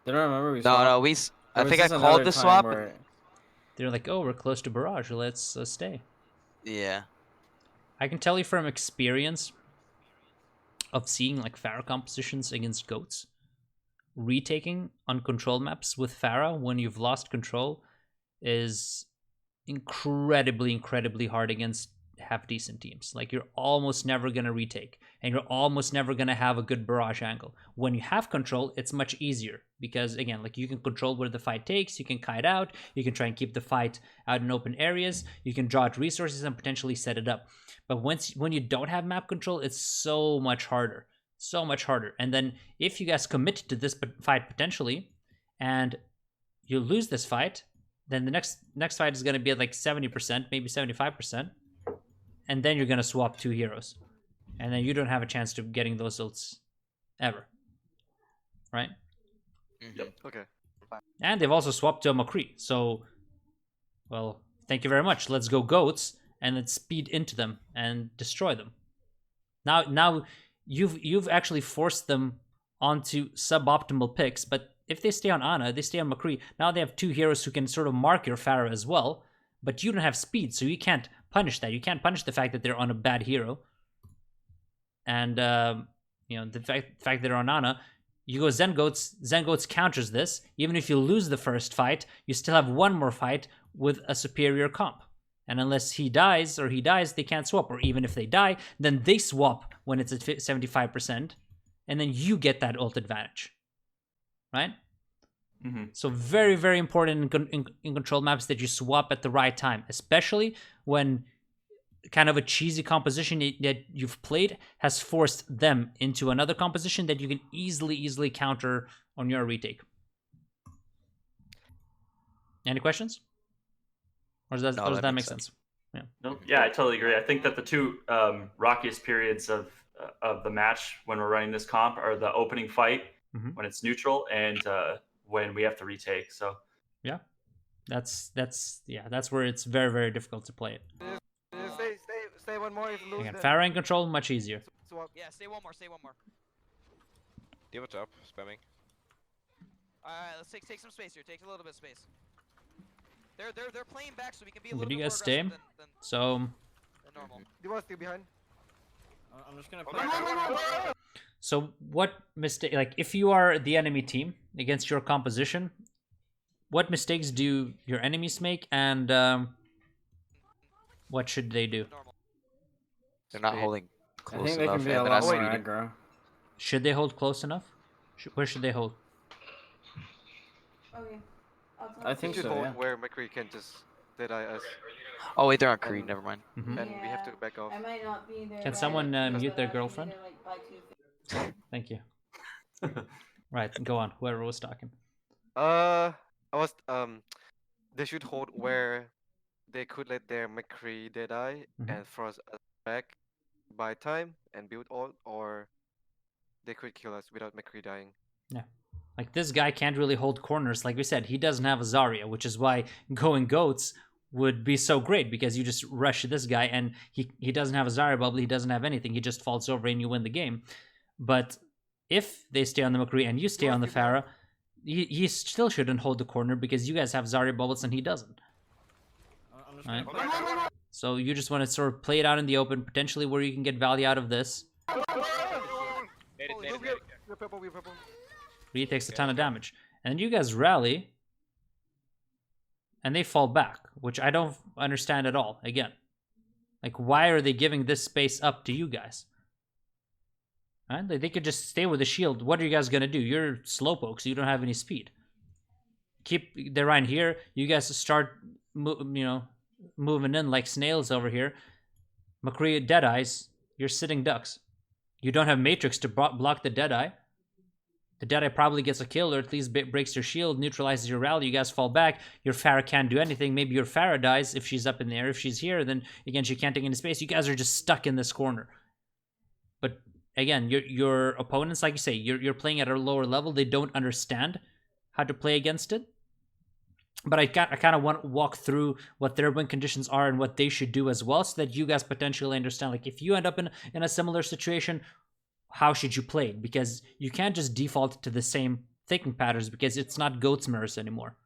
Did I remember we No, swapped? no, we. I Or was think I this called another the time swap. where- They're like, oh, we're close to barrage. Let's stay. Yeah. I can tell you from experience of seeing like Pharah compositions against goats, retaking on control maps with Pharah when you've lost control is incredibly hard against half decent teams. Like you're almost never gonna retake, and you're almost never gonna have a good barrage angle. When you have control, it's much easier because again, like you can control where the fight takes, you can kite out, you can try and keep the fight out in open areas, you can draw out resources and potentially set it up. But when you don't have map control, it's so much harder. And then if you guys commit to this fight potentially, and you lose this fight, then the next fight is gonna be at like 70%, maybe 75%. And then you're going to swap 2 heroes. And then you don't have a chance to getting those ults ever. Right? Yep. Okay. And they've also swapped to a McCree. So, well, thank you very much. Let's go goats and let's speed into them and destroy them. Now you've actually forced them onto suboptimal picks, but if they stay on Ana, they stay on McCree. Now they have 2 heroes who can sort of mark your Pharah as well, but you don't have speed, so you can't punish that. You can't punish the fact that they're on a bad hero. And the fact they're on Ana, you go Zen Goats counters this. Even if you lose the first fight, you still have one more fight with a superior comp. And unless he dies, they can't swap. Or even if they die, then they swap when it's at 75%, and then you get that ult advantage, right? So very, very important in control maps that you swap at the right time, especially when kind of a cheesy composition that you've played has forced them into another composition that you can easily counter on your retake. Any questions? Or does that make sense? Yeah. No, yeah, I totally agree. I think that the two rockiest periods of the match when we're running this comp are the opening fight when it's neutral and when we have to retake. So yeah, that's where it's very, very difficult to play it. Stay one more. If you lose, Again, Pharah in control, much easier. Yeah, stay one more. Give it up, spamming. Alright, let's take some space here. Take a little bit of space. They're playing back, so we can be a little But bit you more guys stay. aggressive than So normal. You want to stay behind? I'm just gonna play. So what mistake, like if you are the enemy team against your composition, what mistakes do your enemies make, and what should they do? They're not holding I close think they enough. can be a And then lot I more speeded. aggro. Should they hold close enough? Where should they hold? Okay. I think should so, hold yeah. where McCree can just deadeye us, Oh wait, they're on Creed. Never mind. Mhm. and we have to back off. I might not be there. Can by someone like mute 2, their but I'll be girlfriend? there, like, by 2:50. Thank you. Right, go on. Whoever was talking. I was they should hold where they could let their McCree deadeye and force us back by time and build all, or they could kill us without McCree dying. Yeah. Like this guy can't really hold corners. Like we said, he doesn't have a Zarya, which is why going goats would be so great, because you just rush this guy and he doesn't have a Zarya bubble, he doesn't have anything, he just falls over and you win the game. But if they stay on the McCree and you stay on the Pharah, he still shouldn't hold the corner because you guys have Zarya bubbles and he doesn't. Right? So you just want to sort of play it out in the open, potentially where you can get value out of this. He takes a ton of damage. And you guys rally, and they fall back, which I don't understand at all. Again, like, why are they giving this space up to you guys? Right? Like, they could just stay with the shield. What are you guys gonna do? You're slowpoke, so you don't have any speed. Keep the Rhine here. You guys start, moving in like snails over here. McCree Deadeyes, you're sitting ducks. You don't have Matrix to block the Deadeye. The Deadeye probably gets a kill, or at least breaks your shield, neutralizes your rally. You guys fall back. Your Pharah can't do anything. Maybe your Pharah dies if she's up in the air. If she's here, then again, she can't take any space. You guys are just stuck in this corner. But again, your opponents, like you say, you're playing at a lower level. They don't understand how to play against it. But I kind of want to walk through what their win conditions are and what they should do as well, so that you guys potentially understand. Like, if you end up in a similar situation, how should you play it? Because you can't just default to the same thinking patterns, because it's not goat's mirrors anymore,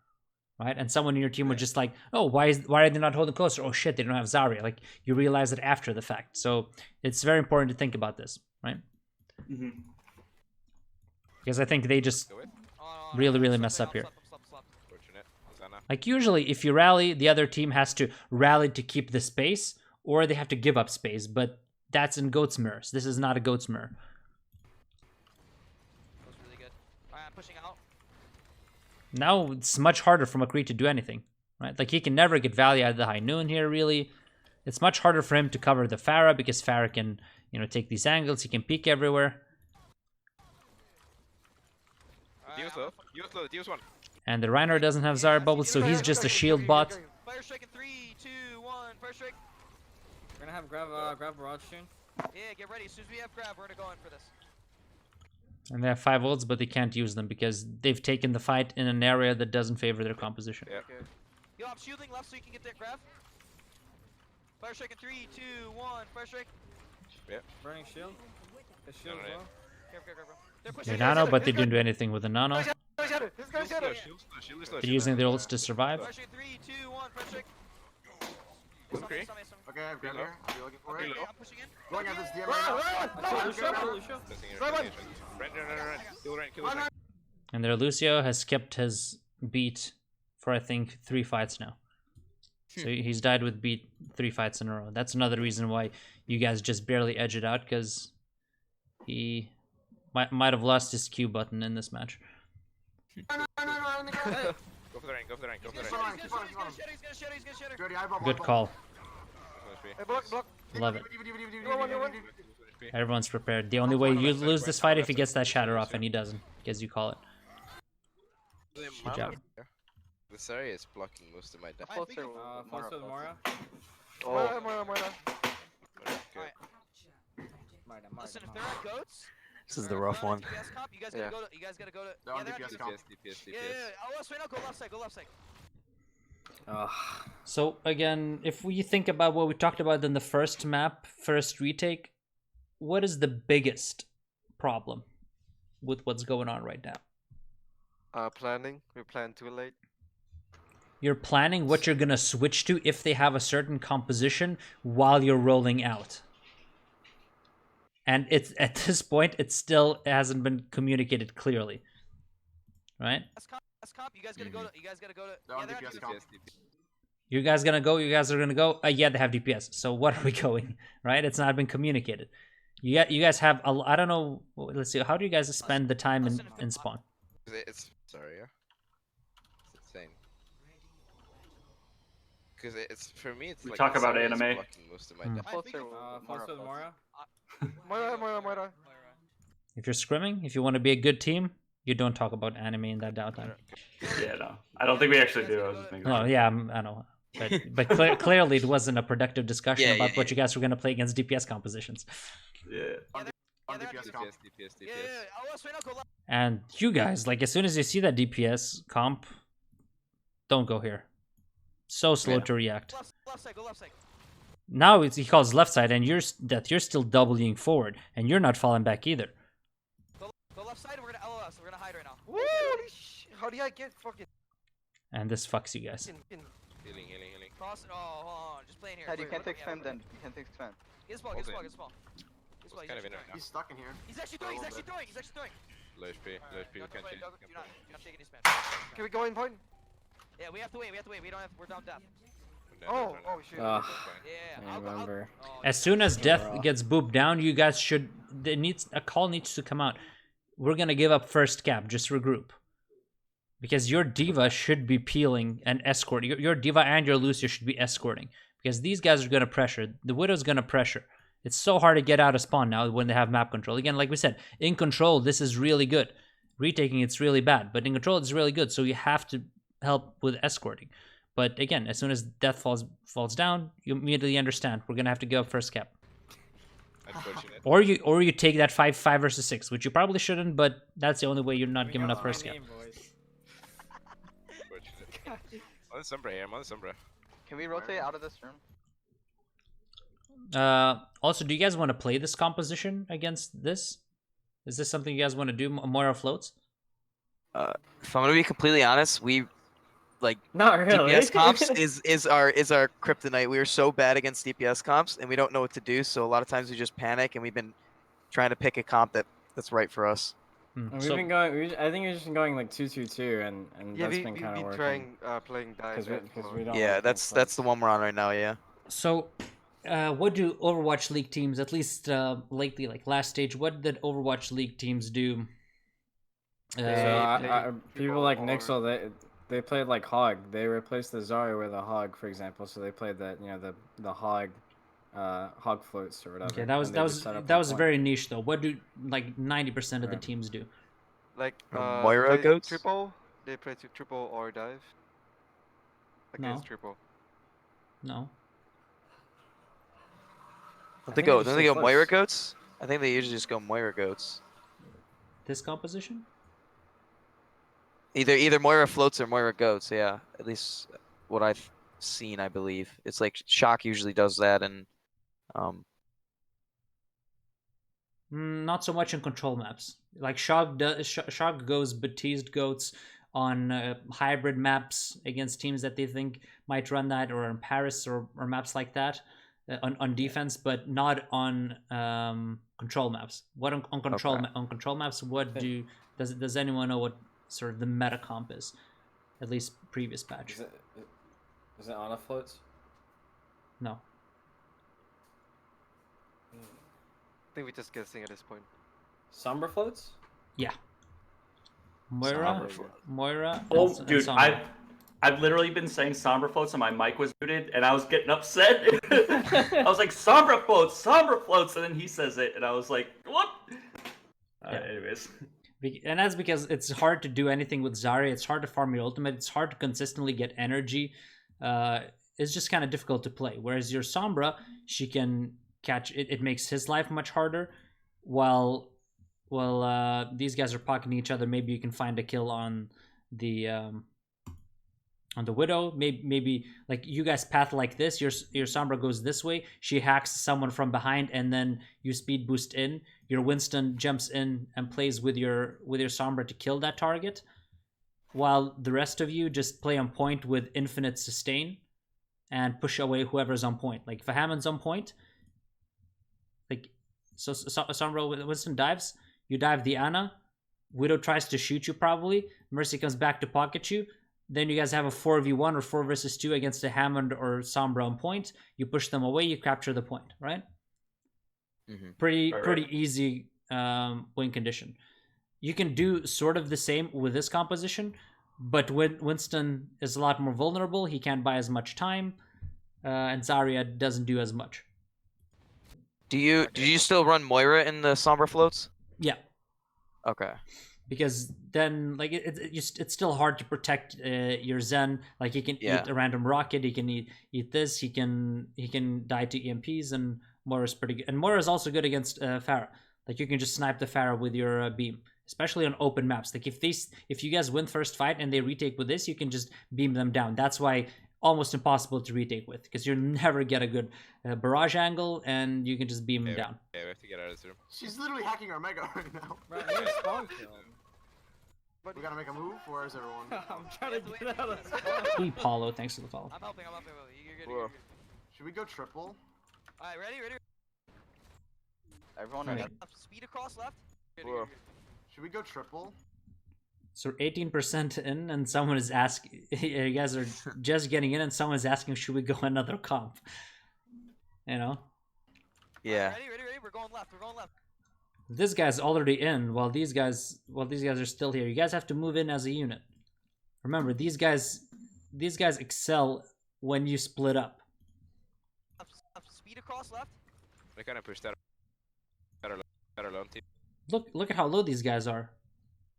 right? And someone in your team would just like, oh, why are they not holding closer? Oh shit, they don't have Zarya. Like, you realize it after the fact. So it's very important to think about this, right? Because I think they just really mess up here. Like, usually if you rally, the other team has to rally to keep the space, or they have to give up space, but that's in goat's mirrors. This is not a goat's mirror. That was really good. Alright, I'm pushing out. Now it's much harder for McCree to do anything, right? Like, he can never get value out of the high noon here, really. It's much harder for him to cover the Pharah, because Pharah can, take these angles. He can peek everywhere. Use one. And the Reiner doesn't have Zarya bubbles, so he's just a shield bot. Fire strike in 3, 2, 1. Fire strike. We're gonna have grab barrage soon. Yeah, get ready. As soon as we have grab, we're gonna go in for this. And they have 5 ults, but they can't use them because they've taken the fight in an area that doesn't favor their composition. Yeah. Okay. Yo, I'm shielding left so you can get that grab. Fire strike in 3, 2, 1. Fire strike. Yeah. Burning shield. The shield as well. Careful. They're They're pushing. nano, but they didn't do anything with the nano. Shield slow. They're using their ults to survive. Fire strike 3, 2, 1. Fire strike. Okay. Okay, I've got here. I'll be looking for it. Okay, I'm pushing in. Going at this DM right now. And their Lucio has kept his beat for, I think, 3 fights now. So he's died with beat 3 fights in a row. That's another reason why you guys just barely edge it out, because he might have lost his Q button in this match. No, in the ground. Go for the rank, go for the rank, go for the He's rank. gonna shoot, he's gonna shoot. Dirty eyeball. Good call. Hey, block. Love it. One. Everyone's prepared. The only way you lose this fight if he gets that shatter off, and he doesn't, because you call it. Good job. This area is blocking most of my death. False with Mora. Moira. Good. Listen, if they're at goats, This is the rough one. DPS comp, you guys Yeah. gotta go to. They're on they're DPS at comp. DPS. Yeah. Oh, right now, go left side. So again, if we think about what we talked about in the first map, first retake, what is the biggest problem with what's going on right now? Planning. We planned too late. You're planning what you're gonna switch to if they have a certain composition while you're rolling out. And it's at this point, it still hasn't been communicated clearly, right? That's comp. You guys gotta go to. They're on they're at DPS DPS. comp. You guys gonna go? You guys are gonna go? Yeah, they have DPS. So what are we going? Right? It's not been communicated. You guys have. I don't know. Let's see. How do you guys spend the time in spawn? It's sorry, yeah. It's insane. Because it's for me, it's We like talk this about area is anime. blocking most of my death. False with Mora. Moira. If you're scrimming, if you want to be a good team, you don't talk about anime in that downtime. Yeah, no. I don't think we actually do. I was just making No, sure. yeah, I know. But clearly it wasn't a productive discussion Yeah, about yeah, what you guys were going to play against DPS compositions. Yeah. On they're DPS comp. DPS. Yeah. Oh, right now, go left. And you guys, like, as soon as you see that DPS comp, don't go here. So slow to react. Left side. Go left side. Now he calls left side, and you're still doubling forward, and you're not falling back either. Go left side. We're gonna LOS. We're gonna hide right now. Holy shit! How do I get fucking? And this fucks you guys. Healing. Cross it. Oh, hold on. Just playing here. Dad, you Wait, can't wait, take yeah, spam then. You can't take spam. Get small. It's kind of in right now. He's stuck in here. He's actually throwing. He's actually throwing. Low HP. We Don't can't play, take. don't- You're not taking any spam. Can we go in point? Yeah, we have to wait. We don't have. We're down depth. Oh shit. Yeah. I remember. Oh, As soon as death gets booped down, you guys should. A call needs to come out. We're gonna give up first cap. Just regroup. Because your diva should be peeling and escorting. Your diva and your Lucio should be escorting. Because these guys are gonna pressure. The Widow's gonna pressure. It's so hard to get out of spawn now when they have map control. Again, like we said, in control, this is really good. Retaking, it's really bad. But in control, it's really good. So you have to help with escorting. But again, as soon as death falls down, you immediately understand we're gonna have to go up first cap. Unfortunate. Or you take that 5 versus 6, which you probably shouldn't, but that's the only way you're not giving up first cap. Unfortunate. I'm on Sombra here. I'm on Sombra. Can we rotate out of this room? Also, do you guys want to play this composition against this? Is this something you guys want to do? Moira floats? If I'm gonna be completely honest, we like Not really. DPS comps is our kryptonite. We are so bad against DPS comps, and we don't know what to do. So a lot of times we just panic, and we've been trying to pick a comp that's right for us. We've been going. I think we've just been going like 2-2-2, and Yeah, that's we been kind of working. trying playing dive. Because we don't. Yeah, like that's things the one we're on right now. Yeah. So, what do Overwatch League teams, at least lately, like last stage, what did Overwatch League teams do? People like Nixel, they played like Hog. They replaced the Zarya with a Hog, for example. So they played the Hog, Hog floats or whatever. Okay, that was very niche though. What do like 90% of the teams do? Like Moira play goats? triple. They play triple or dive. Against triple. No. Don't they go Moira goats? I think they usually just go Moira goats. This composition? Either Moira floats or Moira goats. Yeah, at least what I've seen, I believe it's like Shock usually does that, and Not so much in control maps. Like Shock goes Batiste goats on hybrid maps against teams that they think might run that, or in Paris or maps like that on defense, but not on control maps. What on control on control maps? What does anyone know what sort of the meta comp is? At least previous patch. Is it Ana floats? No. I think we're just guessing at this point. Sombra floats? Yeah. Moira. Sombra. Moira. Oh, and dude, Sombra. I've literally been saying Sombra floats and my mic was muted and I was getting upset. I was like, Sombra floats, and then he says it and I was like, what? Yeah. Anyways. And that's because it's hard to do anything with Zarya. It's hard to farm your ultimate. It's hard to consistently get energy. It's just kind of difficult to play. Whereas your Sombra, she can catch it. It makes his life much harder. While these guys are pocketing each other, maybe you can find a kill on the Widow. Maybe like you guys path like this. Your Sombra goes this way. She hacks someone from behind, and then you speed boost in. Your Winston jumps in and plays with your Sombra to kill that target, while the rest of you just play on point with infinite sustain and push away whoever's on point. Like if a Hammond's on point, like so Sombra with Winston dives, you dive the Ana. Widow tries to shoot you probably. Mercy comes back to pocket you. Then you guys have a 4v1 or 4 versus 2 against a Hammond or Sombra on point. You push them away, you capture the point, right? Mm-hmm. Pretty easy win condition. You can do sort of the same with this composition, but Winston is a lot more vulnerable. He can't buy as much time, and Zarya doesn't do as much. Do you still run Moira in the Sombra floats? Yeah. Okay. Because then, like, it's still hard to protect your Zen. Like, he can eat a random rocket. He can eat this. He can die to EMPs, and Moira's pretty good. And Moira's also good against Pharah. Like, you can just snipe the Pharah with your beam, especially on open maps. Like, if you guys win first fight and they retake with this, you can just beam them down. That's why almost impossible to retake with, because you never get a good barrage angle, and you can just beam them down. Yeah, we have to get out of this room. She's literally hacking our mega right now. Right, you're spawn kill. We gotta make a move. Where is everyone? I'm trying to get out of this. Hey, Paulo, thanks for the follow. I'm helping. You're good. You're good. Should we go triple? Alright, ready? Everyone Right. ready? Speed across left. Good, Whoa. Should we go triple? So 18% in, and someone is asking. You guys are just getting in, and someone is asking, should we go another comp? You know. Yeah. Ready? We're going left. This guy's already in, while these guys are still here. You guys have to move in as a unit. Remember, these guys excel when you split up. Speed across left. We kind of pushed that alone team. Look at how low these guys are,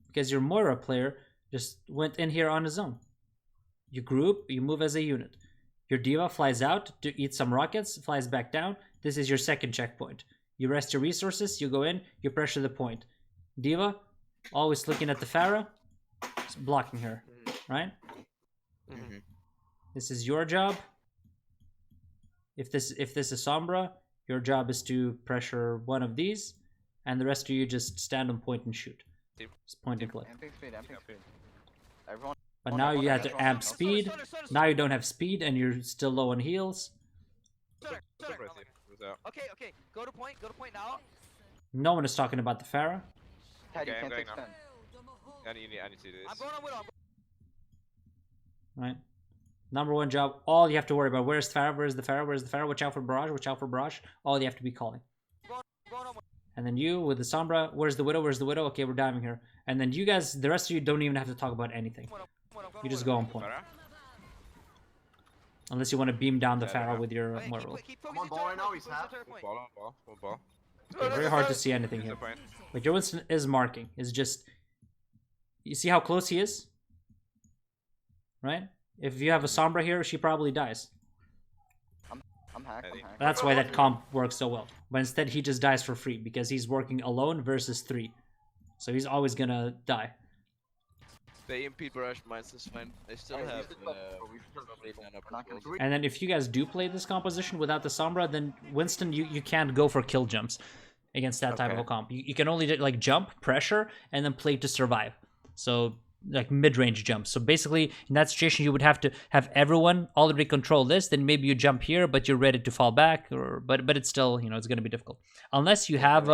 because your Moira player just went in here on his own. You group, you move as a unit. Your Diva flies out to eat some rockets, flies back down. This is your second checkpoint. You rest your resources, you go in, you pressure the point. Diva, always looking at the Pharah, just blocking her, right? Mm-hmm. This is your job. If this is Sombra, your job is to pressure one of these, and the rest of you just stand on point and shoot. Just point and click. Amping speed. Everyone. But now you have to amp speed. Now you don't have speed, and you're still low on heals. Stunner. Okay. Go to point now. No one is talking about the Pharah. Ted, you Okay, I'm can't going extend. I need to do this. I'm going on Widow. Right? Number one job. All you have to worry about. Where's Pharah? Where's the Pharah? Watch out for barrage. All you have to be calling. Going on Widow. And then you with the Sombra. Where's the Widow? Okay, we're diving here. And then you guys, the rest of you don't even have to talk about anything. You just go on point. Unless you want to beam down the Pharah with your Moral. I'm on ball right now. He's half. One ball. Okay, very hard to see anything here. But your Winston is marking. It's just, you see how close he is? Right? If you have a Sombra here, she probably dies. I'm hacked. That's why that comp works so well. But instead, he just dies for free because he's working alone versus 3. So he's always gonna die. The EMP barrage mines is fine. They still have And then if you guys do play this composition without the Sombra, then Winston, you can't go for kill jumps against that type of a comp. You can only like jump, pressure, and then play to survive. So like mid-range jumps. So basically, in that situation, you would have to have everyone already control this. Then maybe you jump here, but you're ready to fall back. But it's still, it's going to be difficult unless you have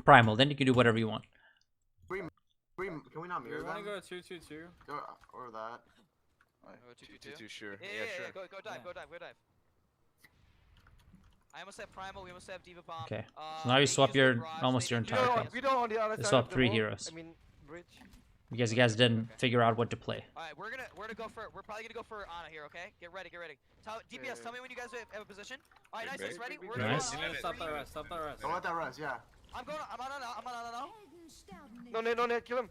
primal. Then you can do whatever you want. Can we not mirror You want to them? go 2-2-2? Or that. Oh, 2-2, sure. Yeah, sure. Go dive, go dive. I almost have Primal, we almost have Diva Bomb. Okay. So now you swap your almost your entire team. We don't on the other You side swap of the 3 wall. heroes. I mean, bridge. Because you guys didn't figure out what to play. Alright, we're probably gonna go for Ana here, okay? Get ready. DPS, tell me when you guys have a position. Alright, nice, ready? We're gonna Nice. go on Ana. Stop that rest. Stop that rest. Don't let that rest, yeah. I'm on Ana now. No need, kill him.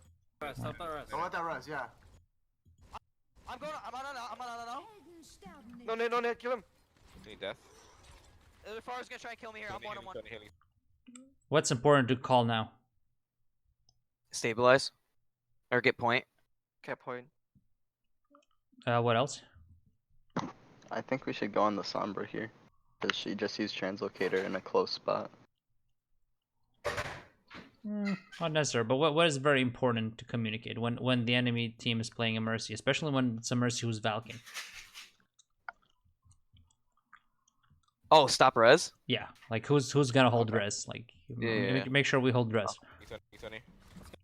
Stop that rest. Don't let that rest, yeah. I'm on Ana now. No need, kill him. Need death. The Far's gonna try and kill me here. I'm 1-on-1. What's important to call now? Stabilize. Or get point. Cap point. What else? I think we should go on the Sombra here. Because she just used Translocator in a close spot. Not necessary, but what is very important to communicate when the enemy team is playing a Mercy, especially when it's a Mercy who's Valking. Oh, stop res? Yeah, like who's gonna hold res? Like, Yeah. make sure we hold res.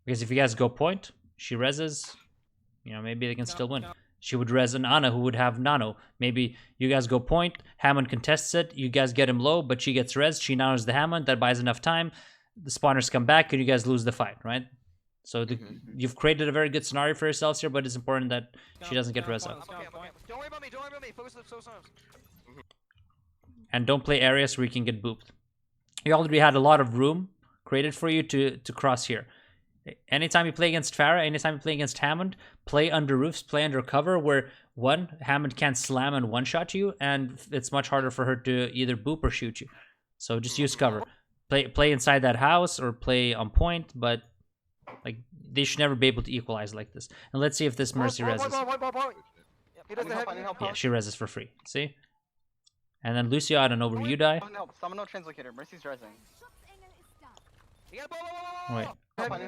Because if you guys go point, she reses, you know, maybe they can still win. She would res an Ana who would have nano. Maybe you guys go point, Hammond contests it, you guys get him low, but she gets res, she nanos the Hammond, that buys enough time, the spawners come back, and you guys lose the fight, right? So you've created a very good scenario for yourselves here, but it's important that she doesn't get res up. Okay. Don't worry about me. Focus on the Sonos. And don't play areas where you can get booped. You already had a lot of room created for you to cross here. Anytime you play against Pharah, anytime you play against Hammond, play under roofs, play under cover, where one, Hammond can't slam and one-shot you, and it's much harder for her to either boop or shoot you. So just use cover. Play inside that house or play on point, but like they should never be able to equalize like this. And let's see if this Mercy reses. Yeah, she reses for free. See? And then Lucio, I don't know where you die. Summon no Translocator. Mercy's rising. Wait. Don't worry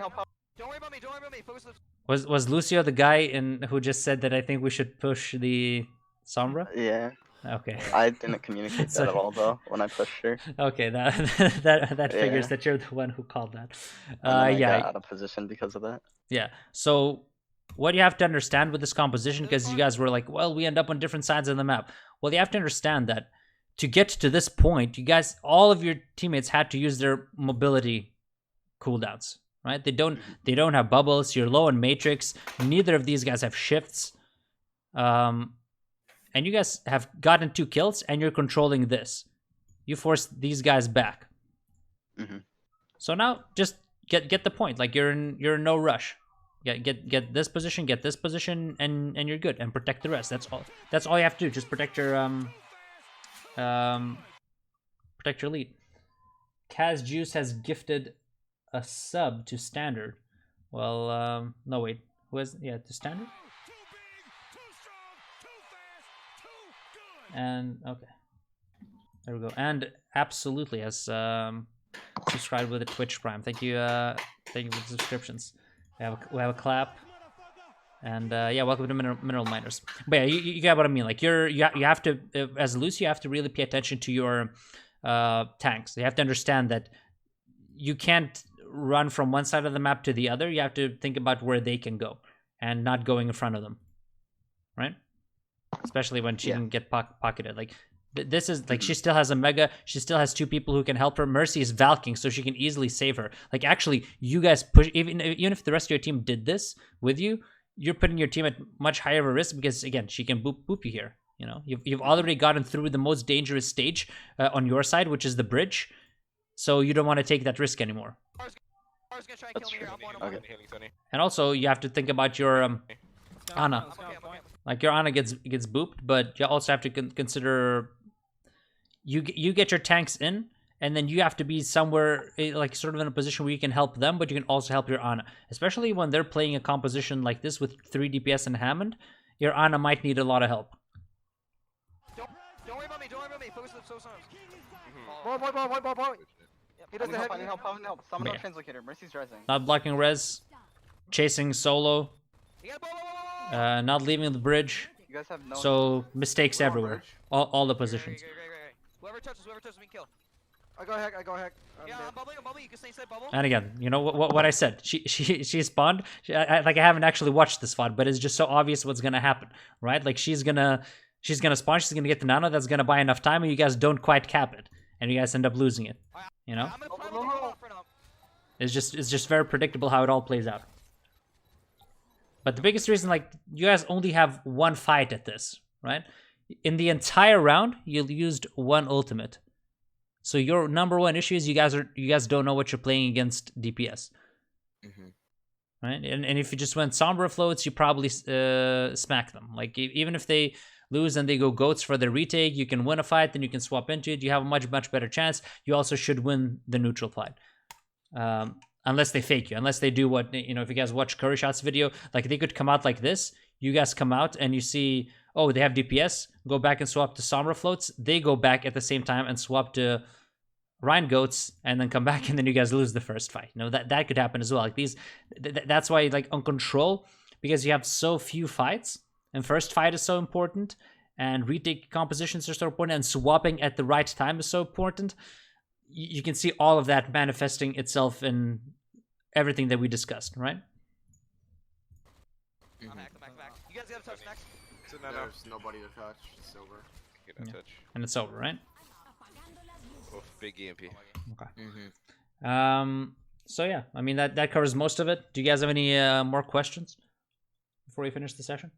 about me. Focus on Was Lucio the guy who just said that I think we should push the Sombra? Yeah. Okay. I didn't communicate that at all though when I pushed her. Okay, that figures that you're the one who called that. I yeah. got out of position because of that. Yeah. So what you have to understand with this composition, because you guys were like, well, we end up on different sides of the map. Well, you have to understand that to get to this point, you guys, all of your teammates had to use their mobility cooldowns, right? They don't have bubbles. You're low on matrix. Neither of these guys have shifts. And you guys have gotten 2 kills, and you're controlling this. You forced these guys back. So now just get the point. Like you're in no rush. Get this position, and you're good. And protect the rest. That's all. That's all you have to do. Just protect your lead. Kaz Juice has gifted a sub to standard. Well, no wait. To standard? And okay, there we go. And absolutely has subscribed with a Twitch Prime. Thank you for the subscriptions. We have a clap, and yeah, welcome to Mineral Miners. But yeah, you get what I mean. Like you have to, as Lucy, you have to really pay attention to your tanks. You have to understand that you can't run from one side of the map to the other. You have to think about where they can go and not going in front of them, right? Especially when she can get pocketed. Like this is like she still has a mega. She still has 2 people who can help her. Mercy is Valking, so she can easily save her. Like actually, you guys push even if the rest of your team did this with you, you're putting your team at much higher of a risk because again, she can boop you here. You know, you've already gotten through the most dangerous stage on your side, which is the bridge. So you don't want to take that risk anymore. And also, you have to think about your Ana. Like your Ana gets booped, but you also have to consider you get your tanks in, and then you have to be somewhere like sort of in a position where you can help them, but you can also help your Ana. Especially when they're playing a composition like this with 3 DPS and Hammond, your Ana might need a lot of help. Don't worry about me. Focus on the Sonos. Boy. He doesn't have any help. Summon no Translocator. Mercy's rising. Not blocking res, chasing solo, not leaving the bridge. You guys have no. So mistakes everywhere, all the positions. Great. Whoever touches, we can kill. I go hack. Yeah, I'm bubbling. You can stay inside bubble. And again, you know what I said. She spawned. I haven't actually watched this VOD, but it's just so obvious what's gonna happen, right? Like she's gonna spawn. She's gonna get the nano. That's gonna buy enough time, and you guys don't quite cap it, and you guys end up losing it. You know, I'm gonna try with the robot for now. it's just very predictable how it all plays out. But the biggest reason, like, you guys only have one fight at this, right? In the entire round, you used one ultimate. So your number one issue is you guys don't know what you're playing against DPS. Right? And if you just went Sombra floats, you probably smack them. Like, even if they lose and they go goats for the retake, you can win a fight, then you can swap into it. You have a much better chance. You also should win the neutral fight. Unless they fake you, unless they do what, you know, if you guys watch Curry Shot's video, like they could come out like this, you guys come out and you see, oh, they have DPS, go back and swap to Sombra floats, they go back at the same time and swap to Rhine goats, and then come back, and then you guys lose the first fight. You know, that could happen as well. Like that's why, like, on Control, because you have so few fights, and first fight is so important, and retake compositions are so important, and swapping at the right time is so important. You can see all of that manifesting itself in everything that we discussed, right? I'm back. You guys gotta touch next. There's nobody to touch. It's over. Touch. And it's over, right? Oh, big EMP. Okay. So yeah, I mean that covers most of it. Do you guys have any more questions before we finish the session?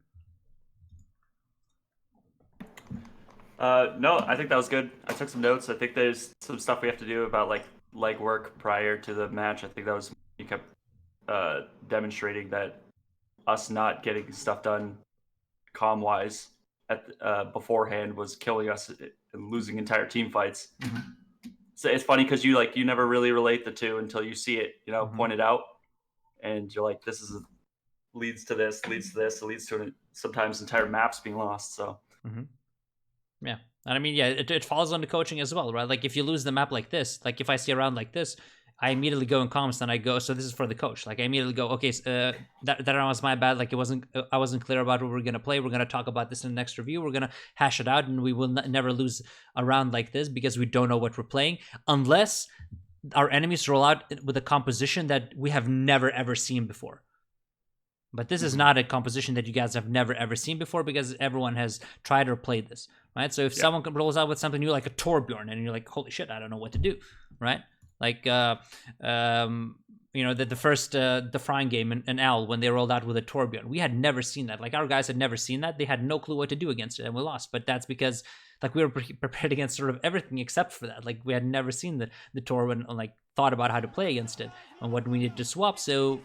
No, I think that was good. I took some notes. I think there's some stuff we have to do about like leg work prior to the match. I think that was, you kept demonstrating that us not getting stuff done comm-wise at beforehand was killing us and losing entire team fights. So it's funny because you never really relate the two until you see it, you know, pointed out, and you're like, this leads to this, it leads to sometimes entire maps being lost. So. Yeah. And I mean, yeah, it falls on the coaching as well, right? Like if you lose the map like this, like if I see a round like this, I immediately go in comms and I go, so this is for the coach. Like I immediately go, okay, that round was my bad. Like I wasn't clear about what we're going to play. We're going to talk about this in the next review. We're going to hash it out, and we will never lose a round like this because we don't know what we're playing, unless our enemies roll out with a composition that we have never ever seen before. But this is not a composition that you guys have never ever seen before, because everyone has tried or played this, right? So if someone rolls out with something new like a Torbjorn, and you're like, holy shit, I don't know what to do, right? Like, you know, the first the Frying game in Owl, when they rolled out with a Torbjorn, we had never seen that. Like our guys had never seen that. They had no clue what to do against it, and we lost. But that's because like we were prepared against sort of everything except for that. Like we had never seen the Torbjorn, and like thought about how to play against it and what we needed to swap. So,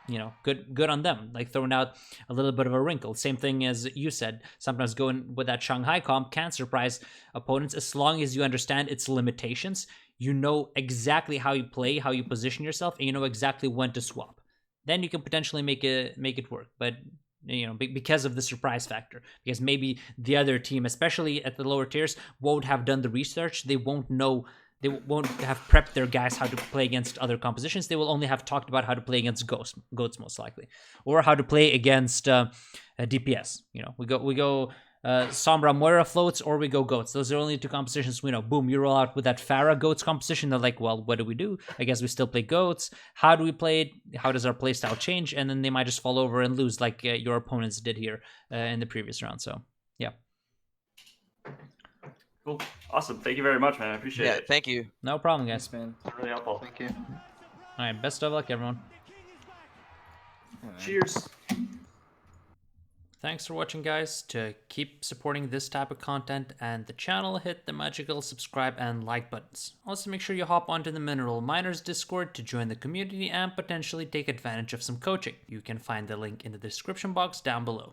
you know, good on them, like throwing out a little bit of a wrinkle. Same thing as you said, sometimes going with that Shanghai comp can surprise opponents as long as you understand its limitations. You know exactly how you play, how you position yourself, and you know exactly when to swap. Then you can potentially make it work. But, you know, because of the surprise factor, because maybe the other team, especially at the lower tiers, won't have done the research. They won't know. They won't have prepped their guys how to play against other compositions. They will only have talked about how to play against goats most likely, or how to play against DPS. You know, we go Sombra Moira floats, or we go goats. Those are only two compositions we know. Boom, you roll out with that Farah goats composition. They're like, well, what do? I guess we still play goats. How do we play it? How does our playstyle change? And then they might just fall over and lose like your opponents did here in the previous round. So, yeah. Cool. Awesome. Thank you very much, man. I appreciate it. Yeah, thank you. No problem, guys. Thanks, man. It's really helpful. Thank you. All right, best of luck, everyone. Cheers. Thanks for watching, guys. To keep supporting this type of content and the channel, hit the magical subscribe and like buttons. Also, make sure you hop onto the Mineral Miners Discord to join the community and potentially take advantage of some coaching. You can find the link in the description box down below.